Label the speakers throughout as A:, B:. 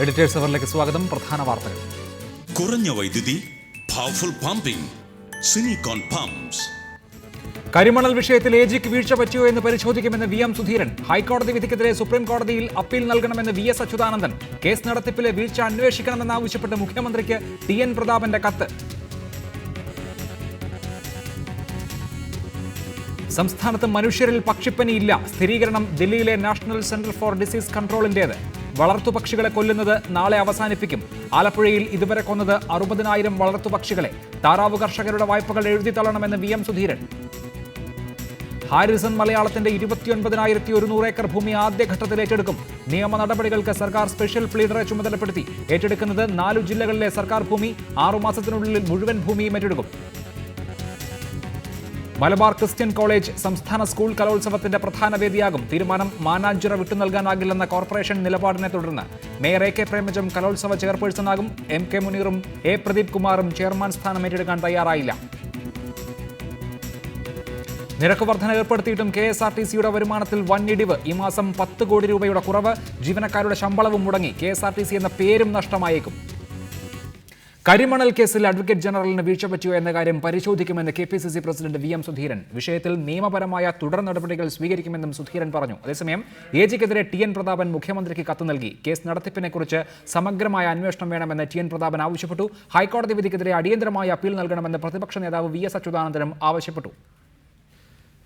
A: Editors അവറിലേക്ക് സ്വാഗതം. പ്രധാന വാർത്തകൾ.
B: കുറഞ്ഞ വൈദ്യുതി, പവർഫുൾ പമ്പിംഗ്, സിനിക്കോൺ പമ്പ്സ്.
A: കരിമണൽ വിഷയത്തിൽ എജിക്ക് വീഴ്ച പറ്റിയോ എന്ന് പരിശോധിക്കുമെന്ന് വി എം സുധീരൻ. ഹൈക്കോടതി വിധിക്കെതിരെ സുപ്രീം കോടതിയിൽ അപ്പീൽ നൽകണമെന്ന് വി എസ് അച്യുതാനന്ദൻ. കേസ് നടത്തിപ്പിലെ വീഴ്ച അന്വേഷിക്കണമെന്നാവശ്യപ്പെട്ട് മുഖ്യമന്ത്രിക്ക് ടി എൻ പ്രതാപന്റെ കത്ത്. സംസ്ഥാനത്ത് മനുഷ്യരിൽ പക്ഷിപ്പനിയില്ല. സ്ഥിരീകരണം ദില്ലിയിലെ നാഷണൽ സെന്റർ ഫോർ ഡിസീസ് കൺട്രോളിന്റേത്. വളർത്തുപക്ഷികളെ കൊല്ലുന്നത് നാളെ അവസാനിപ്പിക്കും. ആലപ്പുഴയിൽ ഇതുവരെ കൊന്നത് 60,000 വളർത്തുപക്ഷികളെ. താറാവ് കർഷകരുടെ വായ്പകൾ എഴുതി തള്ളണമെന്ന് വി എം സുധീരൻ. ഹാരിസൺ മലയാളത്തിന്റെ 29,100 ഏക്കർ ഭൂമി ആദ്യഘട്ടത്തിൽ ഏറ്റെടുക്കും. നിയമ നടപടികൾക്ക് സർക്കാർ സ്പെഷ്യൽ പ്ലീഡറെ ചുമതലപ്പെടുത്തി. ഏറ്റെടുക്കുന്നത് 4 ജില്ലകളിലെ സർക്കാർ ഭൂമി. 6 മാസത്തിനുള്ളിൽ മുഴുവൻ ഭൂമിയും ഏറ്റെടുക്കും. മലബാർ ക്രിസ്ത്യൻ കോളേജ് സംസ്ഥാന സ്കൂൾ കലോത്സവത്തിന്റെ പ്രധാന വേദിയാകും. തീരുമാനം മാനാഞ്ചിറ വിട്ടുനൽകാനാകില്ലെന്ന കോർപ്പറേഷൻ നിലപാടിനെ തുടർന്ന് മേയർ എ കെ പ്രേമജം കലോത്സവ ചെയർപേഴ്സണാകും. എം കെ മുനീറും എ പ്രദീപ് കുമാറും ചെയർമാൻ സ്ഥാനം ഏറ്റെടുക്കാൻ തയ്യാറായില്ല. നിരക്ക് വർധന ഏർപ്പെടുത്തിയിട്ടും KSRTCയുടെ വരുമാനത്തിൽ വൻ ഇടിവ്. ഈ മാസം 10 കോടി രൂപയുടെ കുറവ്. ജീവനക്കാരുടെ ശമ്പളവും മുടങ്ങി. KSRTC എന്ന പേരും നഷ്ടമായേക്കും. കരിമണൽ കേസിൽ അഡ്വക്കേറ്റ് ജനറലിന് വീഴ്ച പറ്റിയോ എന്ന കാര്യം പരിശോധിക്കുമെന്ന് KPCC president V M Sudheeran. വിഷയത്തിൽ നിയമപരമായ തുടർ നടപടികൾ സ്വീകരിക്കുമെന്നും സുധീരൻ പറഞ്ഞു. അതേസമയം എജിക്കെതിരെ ടി എൻ പ്രതാപൻ മുഖ്യമന്ത്രിക്ക് കത്ത് നൽകി. കേസ് നടത്തിപ്പിനെക്കുറിച്ച് സമഗ്രമായ അന്വേഷണം വേണമെന്ന് ടി എൻ പ്രതാപൻ ആവശ്യപ്പെട്ടു. ഹൈക്കോടതി വിധിക്കെതിരെ അടിയന്തരമായ അപ്പീൽ നൽകണമെന്ന് പ്രതിപക്ഷ നേതാവ് വി എസ് അച്യുതാനന്ദനും ആവശ്യപ്പെട്ടു.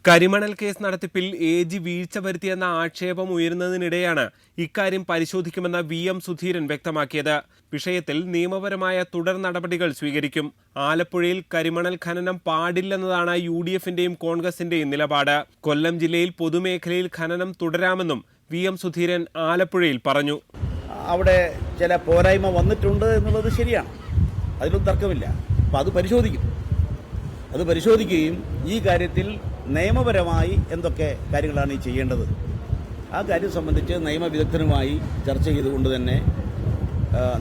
C: കരിമണൽ കേസ് നടത്തിപ്പിൽ എജി വീഴ്ച വരുത്തിയെന്ന ആക്ഷേപം ഉയരുന്നതിനിടെയാണ് ഇക്കാര്യം പരിശോധിക്കുമെന്ന് വി എം സുധീരൻ വ്യക്തമാക്കിയത്. വിഷയത്തിൽ നിയമപരമായ തുടർ നടപടികൾ സ്വീകരിക്കും. ആലപ്പുഴയിൽ കരിമണൽ ഖനനം പാടില്ലെന്നതാണ് UDFന്റെയും കോൺഗ്രസിന്റെയും നിലപാട്. കൊല്ലം ജില്ലയിൽ പൊതുമേഖലയിൽ ഖനനം തുടരാമെന്നും വി എം സുധീരൻ ആലപ്പുഴയിൽ പറഞ്ഞു.
D: അവിടെ ചില പോരായ്മ വന്നിട്ടുണ്ട് എന്നുള്ളത് ശരിയാണ്, അതിലൊന്നും തർക്കമില്ല. അപ്പം അത് പരിശോധിക്കുകയും ഈ കാര്യത്തിൽ നിയമപരമായി എന്തൊക്കെ കാര്യങ്ങളാണ് ഈ ചെയ്യേണ്ടത് ആ കാര്യം സംബന്ധിച്ച് നിയമവിദഗ്ധനുമായി ചർച്ച ചെയ്തുകൊണ്ട് തന്നെ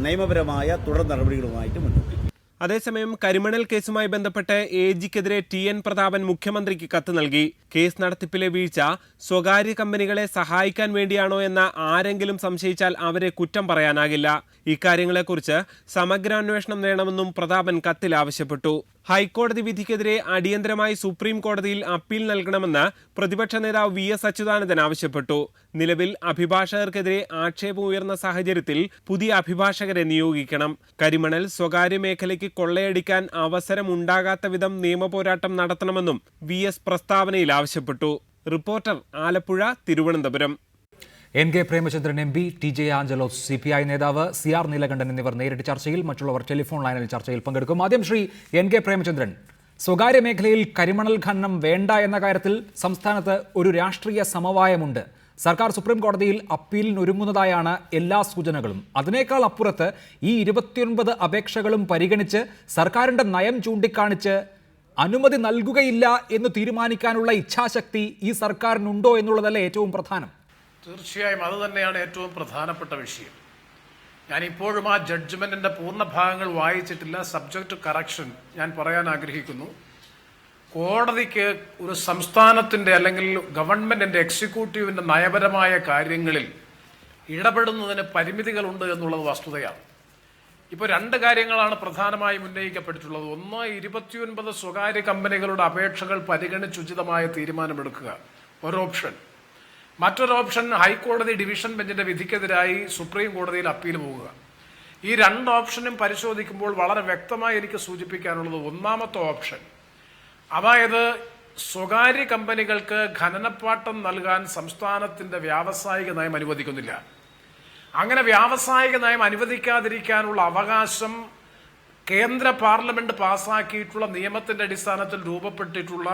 D: നിയമപരമായ തുടർ നടപടികളുമായിട്ട് മുന്നോട്ട്.
C: അതേസമയം കരിമണൽ കേസുമായി ബന്ധപ്പെട്ട് എജിക്കെതിരെ ടി എൻ പ്രതാപൻ മുഖ്യമന്ത്രിക്ക് കത്ത് നൽകി. കേസ് നടത്തിപ്പിലെ വീഴ്ച സ്വകാര്യ കമ്പനികളെ സഹായിക്കാൻ വേണ്ടിയാണോ എന്ന് ആരെങ്കിലും സംശയിച്ചാൽ അവരെ കുറ്റം പറയാനാകില്ല. ഇക്കാര്യങ്ങളെക്കുറിച്ച് സമഗ്ര അന്വേഷണം വേണമെന്നും പ്രതാപൻ കത്തിൽ ആവശ്യപ്പെട്ടു. ഹൈക്കോടതി വിധിക്കെതിരെ അടിയന്തരമായി സുപ്രീം കോടതിയിൽ അപ്പീൽ നൽകണമെന്ന് പ്രതിപക്ഷ നേതാവ് വി എസ് അച്യുതാനന്ദൻ ആവശ്യപ്പെട്ടു. നിലവിൽ അഭിഭാഷകർക്കെതിരെ ആക്ഷേപം ഉയർന്ന സാഹചര്യത്തിൽ പുതിയ അഭിഭാഷകരെ നിയോഗിക്കണം. കരിമണൽ സ്വകാര്യ മേഖലയ്ക്ക് കൊള്ളയടിക്കാൻ അവസരമുണ്ടാകാത്ത വിധം നിയമപോരാട്ടം നടത്തണമെന്നും വി എസ് പ്രസ്താവനയിൽ ആവശ്യപ്പെട്ടു. Reporter Alappuzha, Thiruvananthapuram.
A: N K Premachandran MP, TJ Angelos CPI നേതാവ്, CR നീലകണ്ഠൻ എന്നിവർ നേരിട്ട് ചർച്ചയിൽ, മറ്റുള്ളവർ ടെലിഫോൺ ലൈനിൽ ചർച്ചയിൽ പങ്കെടുക്കും. ആദ്യം ശ്രീ എൻ കെ പ്രേമചന്ദ്രൻ, സ്വകാര്യ മേഖലയിൽ കരിമണൽ ഖനനം വേണ്ട എന്ന കാര്യത്തിൽ സംസ്ഥാനത്ത് ഒരു രാഷ്ട്രീയ സമവായമുണ്ട്. സർക്കാർ സുപ്രീം കോടതിയിൽ അപ്പീലിനൊരുങ്ങുന്നതായാണ് എല്ലാ സൂചനകളും. അതിനേക്കാൾ അപ്പുറത്ത് ഈ 29 അപേക്ഷകളും പരിഗണിച്ച് സർക്കാരിന്റെ നയം ചൂണ്ടിക്കാണിച്ച് അനുമതി നൽകുകയില്ല എന്ന് തീരുമാനിക്കാനുള്ള ഇച്ഛാശക്തി ഈ സർക്കാരിനുണ്ടോ എന്നുള്ളതല്ലേ ഏറ്റവും പ്രധാനം?
E: തീർച്ചയായും അത് തന്നെയാണ് ഏറ്റവും പ്രധാനപ്പെട്ട വിഷയം. ഞാനിപ്പോഴും ആ ജഡ്ജ്മെൻറ്റിൻ്റെ പൂർണ്ണ ഭാഗങ്ങൾ വായിച്ചിട്ടില്ല. സബ്ജക്റ്റ് ടു കറക്ഷൻ ഞാൻ പറയാൻ ആഗ്രഹിക്കുന്നു. കോടതിക്ക് ഒരു സംസ്ഥാനത്തിൻ്റെ അല്ലെങ്കിൽ ഗവൺമെൻറ്റിൻ്റെ എക്സിക്യൂട്ടീവിൻ്റെ നയപരമായ കാര്യങ്ങളിൽ ഇടപെടുന്നതിന് പരിമിതികളുണ്ട് എന്നുള്ളത് വസ്തുതയാണ്. ഇപ്പോൾ 2 കാര്യങ്ങളാണ് പ്രധാനമായും ഉന്നയിക്കപ്പെട്ടിട്ടുള്ളത്. ഒന്ന്, 29 സ്വകാര്യ കമ്പനികളുടെ അപേക്ഷകൾ പരിഗണിച്ചുചിതമായ തീരുമാനമെടുക്കുക, ഒരു ഓപ്ഷൻ. മറ്റൊരു ഓപ്ഷൻ, ഹൈക്കോടതി ഡിവിഷൻ ബെഞ്ചിന്റെ വിധിക്കെതിരായി സുപ്രീം കോടതിയിൽ അപ്പീൽ പോവുക. ഈ 2 ഓപ്ഷനും പരിശോധിക്കുമ്പോൾ വളരെ വ്യക്തമായി എനിക്ക് സൂചിപ്പിക്കാനുള്ളത് ഒന്നാമത്തെ ഓപ്ഷൻ, അതായത് സ്വകാര്യ കമ്പനികൾക്ക് ഖനനപ്പാട്ടം നൽകാൻ സംസ്ഥാനത്തിന്റെ വ്യാവസായിക നയം അനുവദിക്കുന്നില്ല. അങ്ങനെ വ്യാവസായിക നയം അനുവദിക്കാതിരിക്കാനുള്ള അവകാശം കേന്ദ്ര പാർലമെന്റ് പാസാക്കിയിട്ടുള്ള നിയമത്തിന്റെ അടിസ്ഥാനത്തിൽ രൂപപ്പെട്ടിട്ടുള്ള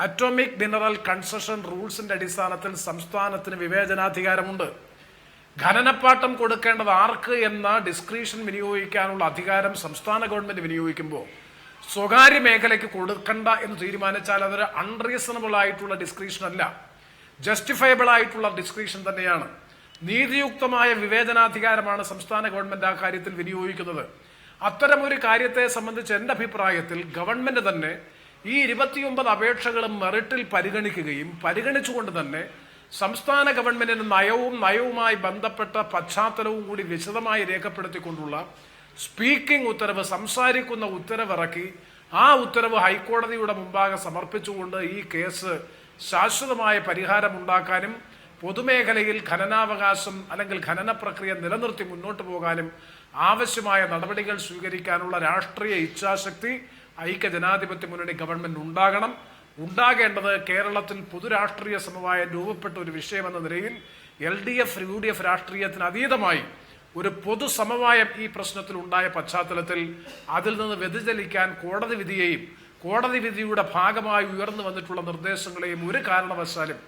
E: അറ്റോമിക് മിനറൽ കൺസഷൻ റൂൾസിന്റെ അടിസ്ഥാനത്തിൽ സംസ്ഥാനത്തിന് വിവേചനാധികാരമുണ്ട്. ഖനനപ്പാട്ടം കൊടുക്കേണ്ടത് ആർക്ക് എന്ന ഡിസ്ക്രിപ്ഷൻ വിനിയോഗിക്കാനുള്ള അധികാരം സംസ്ഥാന ഗവൺമെന്റ് വിനിയോഗിക്കുമ്പോൾ സ്വകാര്യ മേഖലയ്ക്ക് കൊടുക്കണ്ട എന്ന് തീരുമാനിച്ചാൽ അതൊരു അൺറീസണബിൾ ആയിട്ടുള്ള ഡിസ്ക്രിപ്ഷൻ അല്ല, ജസ്റ്റിഫയബിൾ ആയിട്ടുള്ള ഡിസ്ക്രിപ്ഷൻ തന്നെയാണ്. നീതിയുക്തമായ വിവേചനാധികാരമാണ് സംസ്ഥാന ഗവൺമെന്റ് ആ കാര്യത്തിൽ വിനിയോഗിക്കുന്നത്. അത്തരമൊരു കാര്യത്തെ സംബന്ധിച്ച് എൻ്റെ അഭിപ്രായത്തിൽ ഗവൺമെന്റ് തന്നെ ഈ 29 അപേക്ഷകളും മെറിറ്റിൽ പരിഗണിക്കുകയും പരിഗണിച്ചുകൊണ്ട് തന്നെ സംസ്ഥാന ഗവൺമെന്റിന്റെ നയവുമായി ബന്ധപ്പെട്ട പശ്ചാത്തലവും കൂടി വിശദമായി രേഖപ്പെടുത്തിക്കൊണ്ടുള്ള സ്പീക്കിംഗ് ഉത്തരവ്, സംസാരിക്കുന്ന ഉത്തരവ് ഇറക്കി ആ ഉത്തരവ് ഹൈക്കോടതിയുടെ മുമ്പാകെ സമർപ്പിച്ചുകൊണ്ട് ഈ കേസ് ശാശ്വതമായ പരിഹാരമുണ്ടാക്കാനും പൊതുമേഖലയിൽ ഖനനാവകാശം അല്ലെങ്കിൽ ഖനന പ്രക്രിയ നിലനിർത്തി മുന്നോട്ട് പോകാനും ആവശ്യമായ നടപടികൾ സ്വീകരിക്കാനുള്ള രാഷ്ട്രീയ ഇച്ഛാശക്തി ഐക്യജനാധിപത്യ മുന്നണി ഗവൺമെന്റ് ഉണ്ടാകേണ്ടത് കേരളത്തിൽ പൊതുരാഷ്ട്രീയ സമവായം രൂപപ്പെട്ട ഒരു വിഷയമെന്ന നിലയിൽ LDF UDF രാഷ്ട്രീയത്തിന് അതീതമായി ഒരു പൊതു സമവായം ഈ പ്രശ്നത്തിൽ ഉണ്ടായ പശ്ചാത്തലത്തിൽ അതിൽ നിന്ന് വ്യതിചലിക്കാൻ കോടതി വിധിയെയും കോടതി വിധിയുടെ ഭാഗമായി ഉയർന്നു വന്നിട്ടുള്ള നിർദ്ദേശങ്ങളെയും ഒരു കാരണവശാലും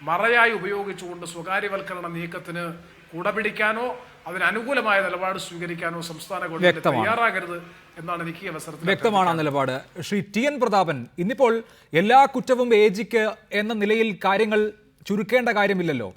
E: മറയായി ഉപയോഗിച്ചുകൊണ്ട് സ്വകാര്യവൽക്കരണ നീക്കത്തിന് കുടപിടിക്കാനോ അതിനനുകൂലമായ നിലപാട് സ്വീകരിക്കാനോ സംസ്ഥാന ഗവൺമെന്റ് തയ്യാറാകരുത് എന്നാണ് എനിക്ക് ഈ അവസരത്തിൽ
A: വ്യക്തമാണ് നിലപാട്. ശ്രീ TN പ്രതാപൻ, ഇന്നിപ്പോൾ എല്ലാ കുറ്റവും AGക്ക് എന്ന നിലയിൽ കാര്യങ്ങൾ ചുരുക്കേണ്ട കാര്യമില്ലല്ലോ.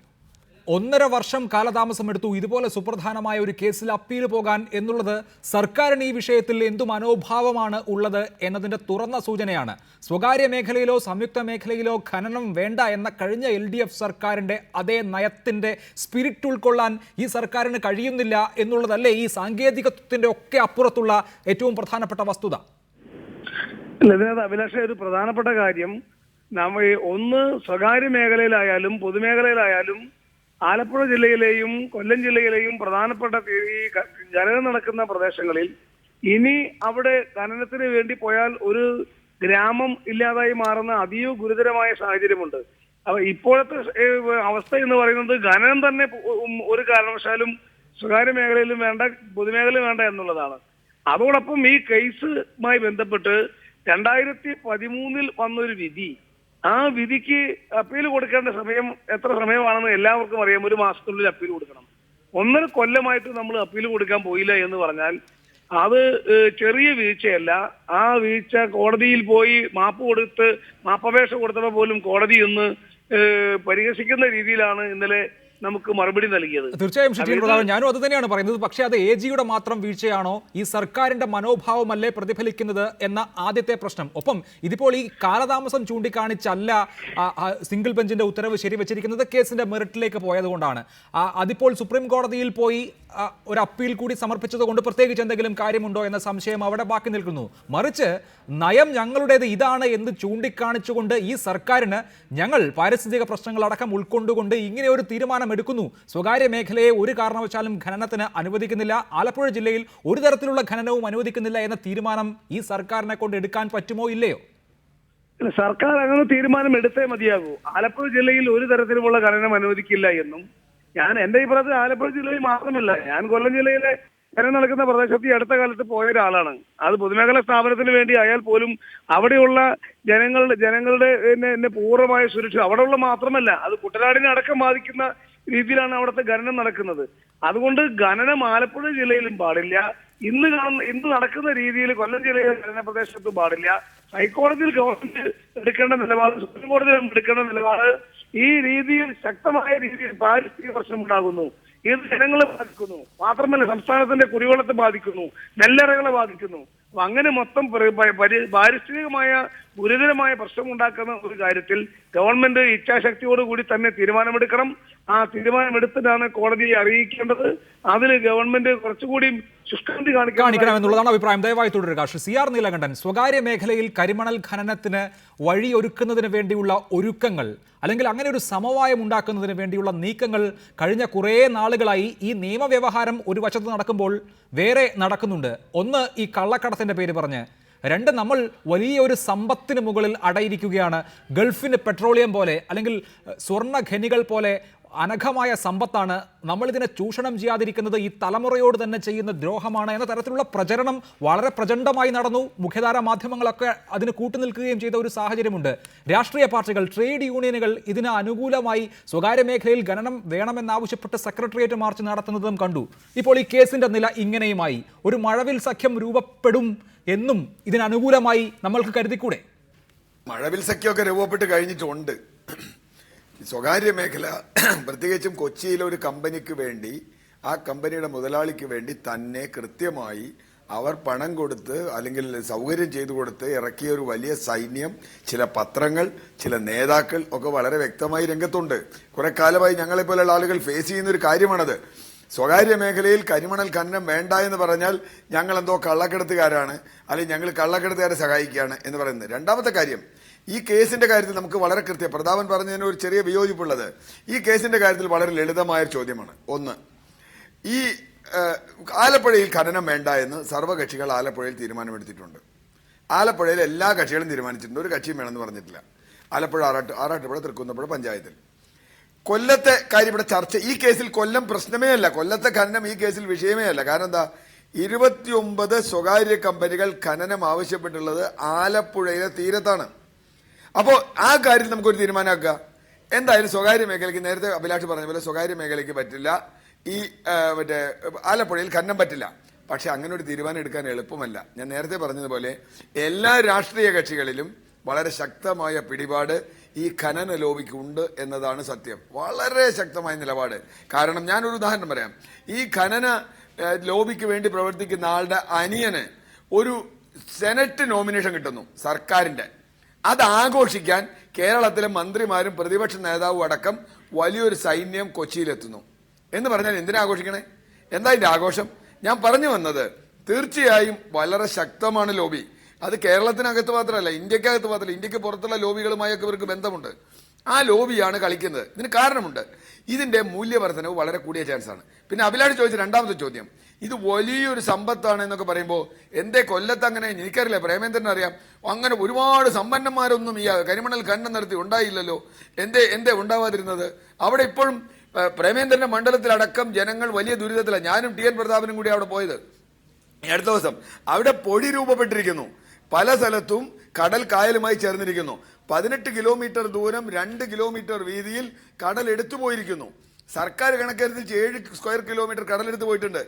A: 1.5 വർഷം കാലതാമസം എടുത്തു ഇതുപോലെ സുപ്രധാനമായ ഒരു കേസിൽ അപ്പീൽ പോകാൻ എന്നുള്ളത് സർക്കാരിന് ഈ വിഷയത്തിൽ എന്തു മനോഭാവമാണ് ഉള്ളത് എന്നതിന്റെ തുറന്ന സൂചനയാണ്. സ്വകാര്യ മേഖലയിലോ സംയുക്ത മേഖലയിലോ ഖനനം വേണ്ട എന്ന കഴിഞ്ഞ LDF സർക്കാരിന്റെ അതേ നയത്തിന്റെ സ്പിരിറ്റ് ഉൾക്കൊള്ളാൻ ഈ സർക്കാരിന് കഴിയുന്നില്ല എന്നുള്ളതല്ലേ ഈ സാങ്കേതികത്വത്തിന്റെ ഒക്കെ അപ്പുറത്തുള്ള ഏറ്റവും പ്രധാനപ്പെട്ട വസ്തുത?
F: അഭിലാഷ, ഒരു പ്രധാനപ്പെട്ട കാര്യം നമ്മൾ ഒന്ന് സ്വകാര്യ മേഖലയിലായാലും പൊതുമേഖലയിലായാലും ആലപ്പുഴ ജില്ലയിലെയും കൊല്ലം ജില്ലയിലെയും പ്രധാനപ്പെട്ട ഈ ഖനനം നടക്കുന്ന പ്രദേശങ്ങളിൽ ഇനി അവിടെ ഖനനത്തിന് വേണ്ടി പോയാൽ ഒരു ഗ്രാമം ഇല്ലാതായി മാറുന്ന അതീവ ഗുരുതരമായ സാഹചര്യമുണ്ട്. അപ്പൊ ഇപ്പോഴത്തെ അവസ്ഥ എന്ന് പറയുന്നത് ഖനനം തന്നെ ഒരു കാരണവശാലും സ്വകാര്യ മേഖലയിലും വേണ്ട, പൊതുമേഖലയിലും വേണ്ട എന്നുള്ളതാണ്. അതോടൊപ്പം ഈ കേസുമായി ബന്ധപ്പെട്ട് 2013 വന്നൊരു വിധി, ആ വിധിക്ക് അപ്പീൽ കൊടുക്കേണ്ട സമയം എത്ര സമയമാണെന്ന് എല്ലാവർക്കും അറിയാം. 1 മാസത്തിനുള്ളിൽ അപ്പീൽ കൊടുക്കണം. 1.5 കൊല്ലമായിട്ട് നമ്മൾ അപ്പീൽ കൊടുക്കാൻ പോയില്ല എന്ന് പറഞ്ഞാൽ അത് ചെറിയ വീഴ്ചയല്ല. ആ വീഴ്ച കോടതിയിൽ പോയി മാപ്പപേക്ഷ കൊടുത്തപ്പോൾ പോലും കോടതി ഒന്ന് പരിഹസിക്കുന്ന രീതിയിലാണ് ഇന്നലെ നമുക്ക് മറുപടി നൽകിയത്.
A: തീർച്ചയായും ശ്രീ പ്രതാപൻ, ഞാനും അത് തന്നെയാണ് പറയുന്നത്. പക്ഷേ അത് AGയുടെ മാത്രം വീഴ്ചയാണോ, ഈ സർക്കാരിന്റെ മനോഭാവമല്ലേ പ്രതിഫലിക്കുന്നത് എന്ന ആദ്യത്തെ പ്രശ്നം. ഒപ്പം ഇതിപ്പോൾ ഈ കാലതാമസം ചൂണ്ടിക്കാണിച്ചല്ല സിംഗിൾ ബെഞ്ചിന്റെ ഉത്തരവ് ശരിവെച്ചിരിക്കുന്നത്, കേസിന്റെ മെറിറ്റിലേക്ക് പോയതുകൊണ്ടാണ്. അതിപ്പോൾ സുപ്രീം കോടതിയിൽ പോയി ഒരു അപ്പീൽ കൂടി സമർപ്പിച്ചത് കൊണ്ട് പ്രത്യേകിച്ച് എന്തെങ്കിലും കാര്യമുണ്ടോ എന്ന സംശയം അവിടെ ബാക്കി നിൽക്കുന്നു. മറിച്ച് നയം ഞങ്ങളുടേത് ഇതാണ് എന്ന് ചൂണ്ടിക്കാണിച്ചുകൊണ്ട് ഈ സർക്കാരിന് ഞങ്ങൾ പാരിസ്ഥിതിക പ്രശ്നങ്ങളടക്കം ഉൾക്കൊണ്ടുകൊണ്ട് ഇങ്ങനെ ഒരു തീരുമാനം എടുക്കുന്നു, സ്വകാര്യ മേഖലയെ ഒരു കാരണവശാലും ഖനനത്തിന് അനുവദിക്കുന്നില്ല, ആലപ്പുഴ ജില്ലയിൽ ഒരു തരത്തിലുള്ള ഖനനവും അനുവദിക്കുന്നില്ല എന്ന തീരുമാനം ഈ സർക്കാരിനെ കൊണ്ട് എടുക്കാൻ പറ്റുമോ ഇല്ലയോ?
F: സർക്കാർ അങ്ങനെ തീരുമാനം എടുത്തേ മതിയാകൂ. ആലപ്പുഴ ജില്ലയിൽ ഒരു തരത്തിലുമുള്ള ഖനനം അനുവദിക്കില്ല എന്നും എന്റെ അഭിപ്രായത്തിൽ ആലപ്പുഴ ജില്ലയിൽ മാത്രമല്ല, ഞാൻ കൊല്ലം ജില്ലയിലെ ഖനനം നടക്കുന്ന പ്രദേശത്ത് ഈ അടുത്ത കാലത്ത് പോയ ഒരാളാണ്. അത് പൊതുമേഖലാ സ്ഥാപനത്തിന് വേണ്ടി ആയാൽ പോലും അവിടെയുള്ള ജനങ്ങളുടെ പൂർണ്ണമായ സുരക്ഷ അവിടെയുള്ള മാത്രമല്ല, അത് കുട്ടനാടിനെ അടക്കം ബാധിക്കുന്ന രീതിയിലാണ് അവിടുത്തെ ഖനനം നടക്കുന്നത്. അതുകൊണ്ട് ഖനനം ആലപ്പുഴ ജില്ലയിലും പാടില്ല, ഇന്ന് നടക്കുന്ന രീതിയിൽ കൊല്ലം ജില്ലയിലെ ഖനന പ്രദേശത്തും പാടില്ല. ഹൈക്കോടതിയിൽ ഗവൺമെന്റ് എടുക്കേണ്ട നിലപാട്, സുപ്രീം കോടതിയിൽ എടുക്കേണ്ട നിലപാട് ഈ രീതിയിൽ ശക്തമായ രീതിയിൽ പാരിസ്ഥിതിക പ്രശ്നമുണ്ടാകുന്നു. ഇത് ജനങ്ങളെ ബാധിക്കുന്നു, മാത്രമല്ല സംസ്ഥാനത്തിന്റെ കുടിവെള്ളത്തെ ബാധിക്കുന്നു, നെല്ലറകളെ ബാധിക്കുന്നു. അപ്പൊ അങ്ങനെ മൊത്തം പാരിസ്ഥിതികമായ ഗുരുതരമായ പ്രശ്നമുണ്ടാക്കുന്ന ഒരു കാര്യത്തിൽ ഗവൺമെന്റ് ഇച്ഛാശക്തിയോടുകൂടി തന്നെ തീരുമാനമെടുക്കണം. ആ തീരുമാനമെടുത്തിട്ടാണ് കോടതിയെ അറിയിക്കേണ്ടത്. അതിൽ ഗവൺമെന്റ് കുറച്ചുകൂടി ശുഷ്കാന്തി
A: കാണിക്കണം എന്നുള്ളതാണ് അഭിപ്രായം. ദയവായി തുടരുക. ശ്രീ CR നീലകണ്ഠൻ, സ്വകാര്യ മേഖലയിൽ കരിമണൽ ഖനനത്തിന് വഴിയൊരുക്കുന്നതിന് വേണ്ടിയുള്ള ഒരുക്കങ്ങൾ അല്ലെങ്കിൽ അങ്ങനെ ഒരു സമവായം ഉണ്ടാക്കുന്നതിന് വേണ്ടിയുള്ള നീക്കങ്ങൾ കഴിഞ്ഞ കുറേ നാളുകളായി ഈ നിയമവ്യവഹാരം ഒരു വശത്ത് നടക്കുമ്പോൾ വേറെ നടക്കുന്നുണ്ട്. ഒന്ന്, ഈ കള്ളക്കടത്തിന്റെ പേര് പറഞ്ഞ്. 2, നമ്മൾ വലിയൊരു സമ്പത്തിന് മുകളിൽ അടയിരിക്കുകയാണ്. ഗൾഫിന് പെട്രോളിയം പോലെ അല്ലെങ്കിൽ സ്വർണ്ണ ഖനികൾ പോലെ അനഘമായ സമ്പത്താണ്. നമ്മളിതിനെ ചൂഷണം ചെയ്യാതിരിക്കുന്നത് ഈ തലമുറയോട് തന്നെ ചെയ്യുന്ന ദ്രോഹമാണ് എന്ന തരത്തിലുള്ള പ്രചരണം വളരെ പ്രചണ്ഡമായി നടന്നു. മുഖ്യധാരാ മാധ്യമങ്ങളൊക്കെ അതിന് കൂട്ടുനിൽക്കുകയും ചെയ്ത ഒരു സാഹചര്യമുണ്ട്. രാഷ്ട്രീയ പാർട്ടികൾ, ട്രേഡ് യൂണിയനുകൾ ഇതിന് അനുകൂലമായി സ്വകാര്യ മേഖലയിൽ ഖനനം വേണമെന്നാവശ്യപ്പെട്ട് സെക്രട്ടേറിയറ്റ് മാർച്ച് നടത്തുന്നതും കണ്ടു. ഇപ്പോൾ ഈ കേസിന്റെ നില ഇങ്ങനെയുമായി. ഒരു മഴവിൽ സഖ്യം രൂപപ്പെടും എന്നും ഇതിനനുകൂലമായി നമ്മൾക്ക് കരുതിക്കൂടെ?
G: മഴവിൽ സഖ്യമൊക്കെ രൂപപ്പെട്ട് കഴിഞ്ഞിട്ടുണ്ട്. സ്വകാര്യ മേഖല, പ്രത്യേകിച്ചും കൊച്ചിയിലെ ഒരു കമ്പനിക്ക് വേണ്ടി, ആ കമ്പനിയുടെ മുതലാളിക്ക് വേണ്ടി തന്നെ കൃത്യമായി അവർ പണം കൊടുത്ത് അല്ലെങ്കിൽ സൗകര്യം ചെയ്തു കൊടുത്ത് ഇറക്കിയ ഒരു വലിയ സൈന്യം, ചില പത്രങ്ങൾ, ചില നേതാക്കൾ ഒക്കെ വളരെ വ്യക്തമായി രംഗത്തുണ്ട്. കുറെ കാലമായി ഞങ്ങളെപ്പോലുള്ള ആളുകൾ ഫേസ് ചെയ്യുന്ന ഒരു കാര്യമാണത്. സ്വകാര്യ മേഖലയിൽ കരിമണൽ ഖനനം വേണ്ട എന്ന് പറഞ്ഞാൽ ഞങ്ങൾ എന്തോ കള്ളക്കടത്തുകാരാണ്, അല്ലെങ്കിൽ ഞങ്ങൾ കള്ളക്കടത്തുകാരെ സഹായിക്കുകയാണ് എന്ന് പറയുന്നത്. രണ്ടാമത്തെ കാര്യം, ഈ കേസിന്റെ കാര്യത്തിൽ നമുക്ക് വളരെ പ്രതാപൻ പറഞ്ഞതിന് ഒരു ചെറിയ വിയോജിപ്പുള്ളത്, ഈ കേസിന്റെ കാര്യത്തിൽ വളരെ ലളിതമായ ചോദ്യമാണ്. ഒന്ന്, ഈ ആലപ്പുഴയിൽ ഖനനം വേണ്ട എന്ന് സർവ്വകക്ഷികൾ ആലപ്പുഴയിൽ തീരുമാനമെടുത്തിട്ടുണ്ട്. ആലപ്പുഴയിൽ എല്ലാ കക്ഷികളും തീരുമാനിച്ചിട്ടുണ്ട്, ഒരു കക്ഷിയും വേണമെന്ന് പറഞ്ഞിട്ടില്ല. ആലപ്പുഴ, ആറാട്ടുപുഴ, തൃക്കുന്നപ്പുഴ പഞ്ചായത്തിൽ. കൊല്ലത്തെ കാര്യം ഇവിടെ ചർച്ച, ഈ കേസിൽ കൊല്ലം പ്രശ്നമേ അല്ല, കൊല്ലത്തെ ഖനനം ഈ കേസിൽ വിഷയമേ അല്ല. കാരണം എന്താ, 29 സ്വകാര്യ കമ്പനികൾ ഖനനം ആവശ്യപ്പെട്ടുള്ളത് ആലപ്പുഴയിലെ തീരത്താണ്. അപ്പോൾ ആ കാര്യത്തിൽ നമുക്കൊരു തീരുമാനമാക്കുക. എന്തായാലും സ്വകാര്യ മേഖലയ്ക്ക്, നേരത്തെ അഭിലാഷ് പറഞ്ഞ പോലെ സ്വകാര്യ മേഖലയ്ക്ക് പറ്റില്ല, ഈ ആലപ്പുഴയിൽ ഖനനം പറ്റില്ല. പക്ഷെ അങ്ങനെ ഒരു തീരുമാനം എടുക്കാൻ എളുപ്പമല്ല. ഞാൻ നേരത്തെ പറഞ്ഞതുപോലെ എല്ലാ രാഷ്ട്രീയ കക്ഷികളിലും വളരെ ശക്തമായ പിടിപാട് ഈ ഖനന ലോബിക്ക് ഉണ്ട് എന്നതാണ് സത്യം. വളരെ ശക്തമായ നിലപാട്. കാരണം ഞാനൊരു ഉദാഹരണം പറയാം. ഈ ഖനന ലോബിക്ക് വേണ്ടി പ്രവർത്തിക്കുന്ന ആളുടെ അനിയന് ഒരു സെനറ്റ് നോമിനേഷൻ കിട്ടുന്നു സർക്കാരിന്റെ. അത് ആഘോഷിക്കാൻ കേരളത്തിലെ മന്ത്രിമാരും പ്രതിപക്ഷ നേതാവും അടക്കം വലിയൊരു സൈന്യം കൊച്ചിയിലെത്തുന്നു. എന്ന് പറഞ്ഞാൽ എന്തിനാ ആഘോഷിക്കണേ? എന്താ ഇതിന്റെ ആഘോഷം? ഞാൻ പറഞ്ഞു വന്നത്, തീർച്ചയായും വളരെ ശക്തമാണ് ലോബി. അത് കേരളത്തിനകത്ത് മാത്രമല്ല, ഇന്ത്യക്കകത്ത് മാത്രമല്ല, ഇന്ത്യക്ക് പുറത്തുള്ള ലോബികളുമായൊക്കെ ഇവർക്ക് ബന്ധമുണ്ട്. ആ ലോബിയാണ് കളിക്കുന്നത്. ഇതിന് കാരണമുണ്ട്. ഇതിന്റെ മൂല്യവർദ്ധനവ് വളരെ കൂടിയ ചാൻസാണ്. പിന്നെ അഭിലാഷ് ചോദിച്ച രണ്ടാമത്തെ ചോദ്യം, ഇത് വലിയൊരു സമ്പത്താണ് എന്നൊക്കെ പറയുമ്പോൾ എന്തേ കൊല്ലത്ത് അങ്ങനെ, എനിക്കറിയില്ല, പ്രേമേന്ദ്രൻ അറിയാം, അങ്ങനെ ഒരുപാട് സമ്പന്നന്മാരൊന്നും ഈ കരിമണൽ ഖനനം നടത്തി ഉണ്ടായില്ലല്ലോ. എന്തേ ഉണ്ടാവാതിരുന്നത്? അവിടെ ഇപ്പോഴും പ്രേമേന്ദ്രന്റെ മണ്ഡലത്തിലടക്കം ജനങ്ങൾ വലിയ ദുരിതത്തിലാണ്. ഞാനും TN പ്രതാപനും കൂടി അവിടെ പോയത് അടുത്ത ദിവസം. അവിടെ പൊടി രൂപപ്പെട്ടിരിക്കുന്നു. പല സ്ഥലത്തും കടൽ കായലുമായി ചേർന്നിരിക്കുന്നു. 18 കിലോമീറ്റർ ദൂരം 2 കിലോമീറ്റർ വീതിയിൽ കടൽ എടുത്തു പോയിരിക്കുന്നു. സർക്കാർ കണക്കനുസരിച്ച് 7 സ്ക്വയർ കിലോമീറ്റർ കടലെടുത്ത് പോയിട്ടുണ്ട്.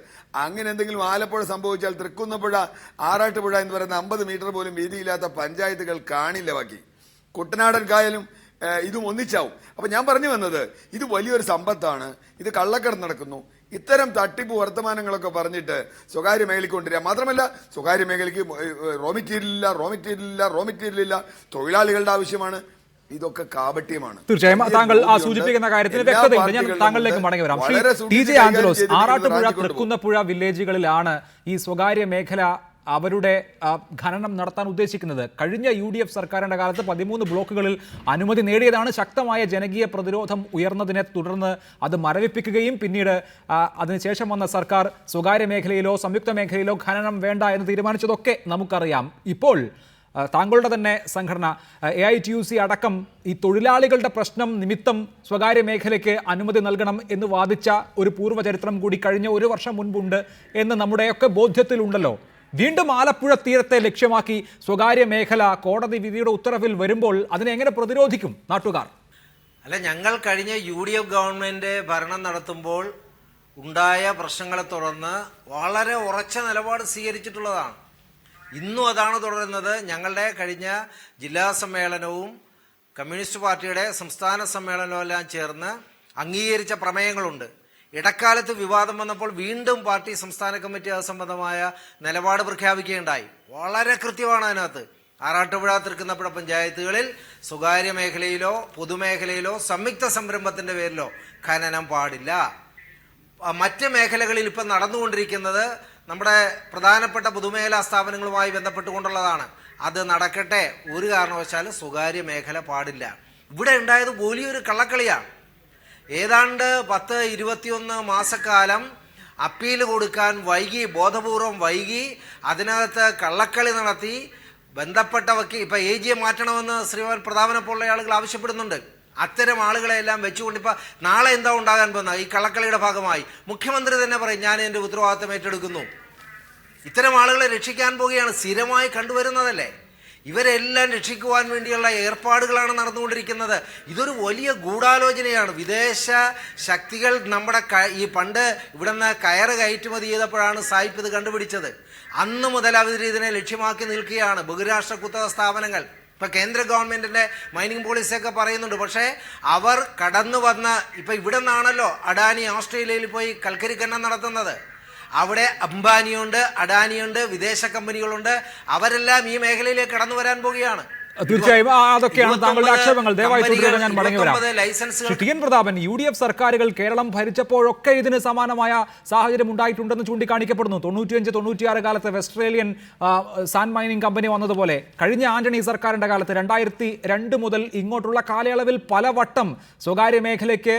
G: അങ്ങനെ എന്തെങ്കിലും ആലപ്പുഴ സംഭവിച്ചാൽ തൃക്കുന്നപ്പുഴ, ആറാട്ടുപുഴ എന്ന് പറയുന്ന 50 മീറ്റർ പോലും വീതിയില്ലാത്ത പഞ്ചായത്തുകൾ കാണില്ല. ബാക്കി കുട്ടനാടൻ കായലും ഇതും ഒന്നിച്ചാവും. അപ്പൊ ഞാൻ പറഞ്ഞു വന്നത്, ഇത് വലിയൊരു സമ്പത്താണ്. ഇത് കള്ളക്കടത്ത് നടക്കുന്നു. ഇത്തരം വർത്തമാനങ്ങളൊക്കെ പറഞ്ഞിട്ട് സ്വകാര്യ മേഖലയ്ക്ക് കൊണ്ടുവരിക. മാത്രമല്ല, സ്വകാര്യ മേഖലയ്ക്ക് റോ മെറ്റീരിയൽ ഇല്ല, തൊഴിലാളികളുടെ ആവശ്യമാണ്. ഇതൊക്കെ കാപട്യമാണ്.
A: തീർച്ചയായും താങ്കൾ സൂചിപ്പിക്കുന്ന കാര്യത്തിന് വ്യക്തതയുണ്ട്. ഞാൻ താങ്കളിലേക്ക് മടങ്ങി വരാം. TJ ആഞ്ചലോസ്, ആറാട്ടുപുഴ, തൃക്കുന്നപ്പുഴ വില്ലേജുകളിലാണ് ഈ സ്വകാര്യ മേഖല അവരുടെ ഖനനം നടത്താൻ ഉദ്ദേശിക്കുന്നത്. കഴിഞ്ഞ UDF സർക്കാരിന്റെ കാലത്ത് 13 ബ്ലോക്കുകളിൽ അനുമതി നേടിയതാണ്. ശക്തമായ ജനകീയ പ്രതിരോധം ഉയർന്നതിനെ തുടർന്ന് അത് മരവിപ്പിക്കുകയും പിന്നീട് അതിനുശേഷം വന്ന സർക്കാർ സ്വകാര്യ മേഖലയിലോ സംയുക്ത മേഖലയിലോ ഖനനം വേണ്ട എന്ന് തീരുമാനിച്ചതൊക്കെ നമുക്കറിയാം. ഇപ്പോൾ താങ്കളുടെ തന്നെ സംഘടന AITUC അടക്കം ഈ തൊഴിലാളികളുടെ പ്രശ്നം നിമിത്തം സ്വകാര്യ മേഖലയ്ക്ക് അനുമതി നൽകണം എന്ന് വാദിച്ച ഒരു പൂർവ്വചരിത്രം കൂടി കഴിഞ്ഞ 1 വർഷം മുൻപുണ്ട് എന്ന് നമ്മുടെയൊക്കെ ബോധ്യത്തിലുണ്ടല്ലോ. വീണ്ടും ആലപ്പുഴ തീരത്തെ ലക്ഷ്യമാക്കി സ്വകാര്യ മേഖല കോടതി വിധിയുടെ ഉത്തരവിൽ വരുമ്പോൾ അതിനെ എങ്ങനെ പ്രതിരോധിക്കും നാട്ടുകാർ?
H: അല്ല, ഞങ്ങൾ കഴിഞ്ഞ UDF ഗവൺമെന്റ് ഭരണം നടത്തുമ്പോൾ ഉണ്ടായ പ്രശ്നങ്ങളെ തുടർന്ന് വളരെ ഉറച്ച നിലപാട് സ്വീകരിച്ചിട്ടുള്ളതാണ്. ഇന്നും അതാണ് തുടരുന്നത്. ഞങ്ങളുടെ കഴിഞ്ഞ ജില്ലാ സമ്മേളനവും കമ്മ്യൂണിസ്റ്റ് പാർട്ടിയുടെ സംസ്ഥാന സമ്മേളനവും എല്ലാം ചേർന്ന് അംഗീകരിച്ച പ്രമേയങ്ങളുണ്ട്. ഇടക്കാലത്ത് വിവാദം വന്നപ്പോൾ വീണ്ടും പാർട്ടി സംസ്ഥാന കമ്മിറ്റി അത് സംബന്ധമായ നിലപാട് പ്രഖ്യാപിക്കുകയുണ്ടായി. വളരെ കൃത്യമാണ് അതിനകത്ത്. ആറാട്ടുപുഴ, തൃക്കുന്നപ്പുഴ പഞ്ചായത്തുകളിൽ സ്വകാര്യ മേഖലയിലോ പൊതുമേഖലയിലോ സംയുക്ത സംരംഭത്തിന്റെ പേരിലോ ഖനനം പാടില്ല. മറ്റ് മേഖലകളിൽ ഇപ്പം നടന്നുകൊണ്ടിരിക്കുന്നത് നമ്മുടെ പ്രധാനപ്പെട്ട പൊതുമേഖലാ സ്ഥാപനങ്ങളുമായി ബന്ധപ്പെട്ടുകൊണ്ടുള്ളതാണ്. അത് നടക്കട്ടെ. ഒരു കാരണവശാലും സ്വകാര്യ മേഖല പാടില്ല. ഇവിടെ ഉണ്ടായത് വലിയൊരു കള്ളക്കളിയാണ്. ഏതാണ്ട് 10-21 മാസക്കാലം അപ്പീൽ കൊടുക്കാൻ വൈകി, ബോധപൂർവം വൈകി, അതിനകത്ത് കള്ളക്കളി നടത്തി. ബന്ധപ്പെട്ട ഇപ്പൊ AG മാറ്റണമെന്ന് ശ്രീമാൻ പ്രതാപനെ പോലുള്ള ആളുകൾ ആവശ്യപ്പെടുന്നുണ്ട്. അത്തരം ആളുകളെല്ലാം വെച്ചുകൊണ്ട് ഇപ്പൊ നാളെ എന്താ ഉണ്ടാകാൻ പോകുന്നത്? ഈ കള്ളക്കളിയുടെ ഭാഗമായി മുഖ്യമന്ത്രി തന്നെ പറയും, ഞാൻ എന്റെ ഉത്തരവാദിത്തം ഏറ്റെടുക്കുന്നു. ഇത്തരം ആളുകളെ രക്ഷിക്കാൻ പോവുകയാണ്. സ്ഥിരമായി കണ്ടുവരുന്നതല്ലേ. ഇവരെല്ലാം രക്ഷിക്കുവാൻ വേണ്ടിയുള്ള ഏർപ്പാടുകളാണ് നടന്നുകൊണ്ടിരിക്കുന്നത്. ഇതൊരു വലിയ ഗൂഢാലോചനയാണ്. വിദേശ ശക്തികൾ നമ്മുടെ ഈ പണ്ട് ഇവിടെ നിന്ന് കയറ് കയറ്റുമതി ചെയ്തപ്പോഴാണ് സായിപ്പ് ഇത് കണ്ടുപിടിച്ചത്. അന്ന് മുതൽ അവർ ഇതിനെ ലക്ഷ്യമാക്കി നിൽക്കുകയാണ്. ബഹുരാഷ്ട്ര കുത്തക സ്ഥാപനങ്ങൾ. ഇപ്പൊ കേന്ദ്ര ഗവൺമെന്റിന്റെ മൈനിങ് പോളിസിയൊക്കെ പറയുന്നുണ്ട്. പക്ഷേ അവർ കടന്നു വന്ന ഇപ്പൊ ഇവിടെ നിന്നാണല്ലോ അഡാനി ഓസ്ട്രേലിയയിൽ പോയി കൽക്കരി ഖനനം നടത്തുന്നത്. അവിടെ അംബാനിയുണ്ട്, അഡാനിയുണ്ട്, വിദേശ കമ്പനികളുണ്ട്. അവരെല്ലാം ഈ മേഖലയിലേക്ക് കടന്നു വരാൻ പോവുകയാണ്.
A: തീർച്ചയായും അതൊക്കെയാണ് താങ്കളുടെ ആക്ഷേപങ്ങൾ. ദയവായി തുടരുക, ഞാൻ മടങ്ങി വരാം. ടി എൻ പ്രതാപൻ, UDF സർക്കാരുകൾ കേരളം ഭരിച്ചപ്പോഴൊക്കെ ഇതിന് സമാനമായ സാഹചര്യം ഉണ്ടായിട്ടുണ്ടെന്ന് ചൂണ്ടിക്കാണിക്കപ്പെടുന്നു. 95-96 കാലത്ത് വെസ്റ്റ്രേലിയൻ സാൻഡ് മൈനിങ് കമ്പനി വന്നതുപോലെ കഴിഞ്ഞ ആന്റണി സർക്കാരിന്റെ കാലത്ത് 2002 മുതൽ ഇങ്ങോട്ടുള്ള കാലയളവിൽ പലവട്ടം സ്വകാര്യ മേഖലയ്ക്ക്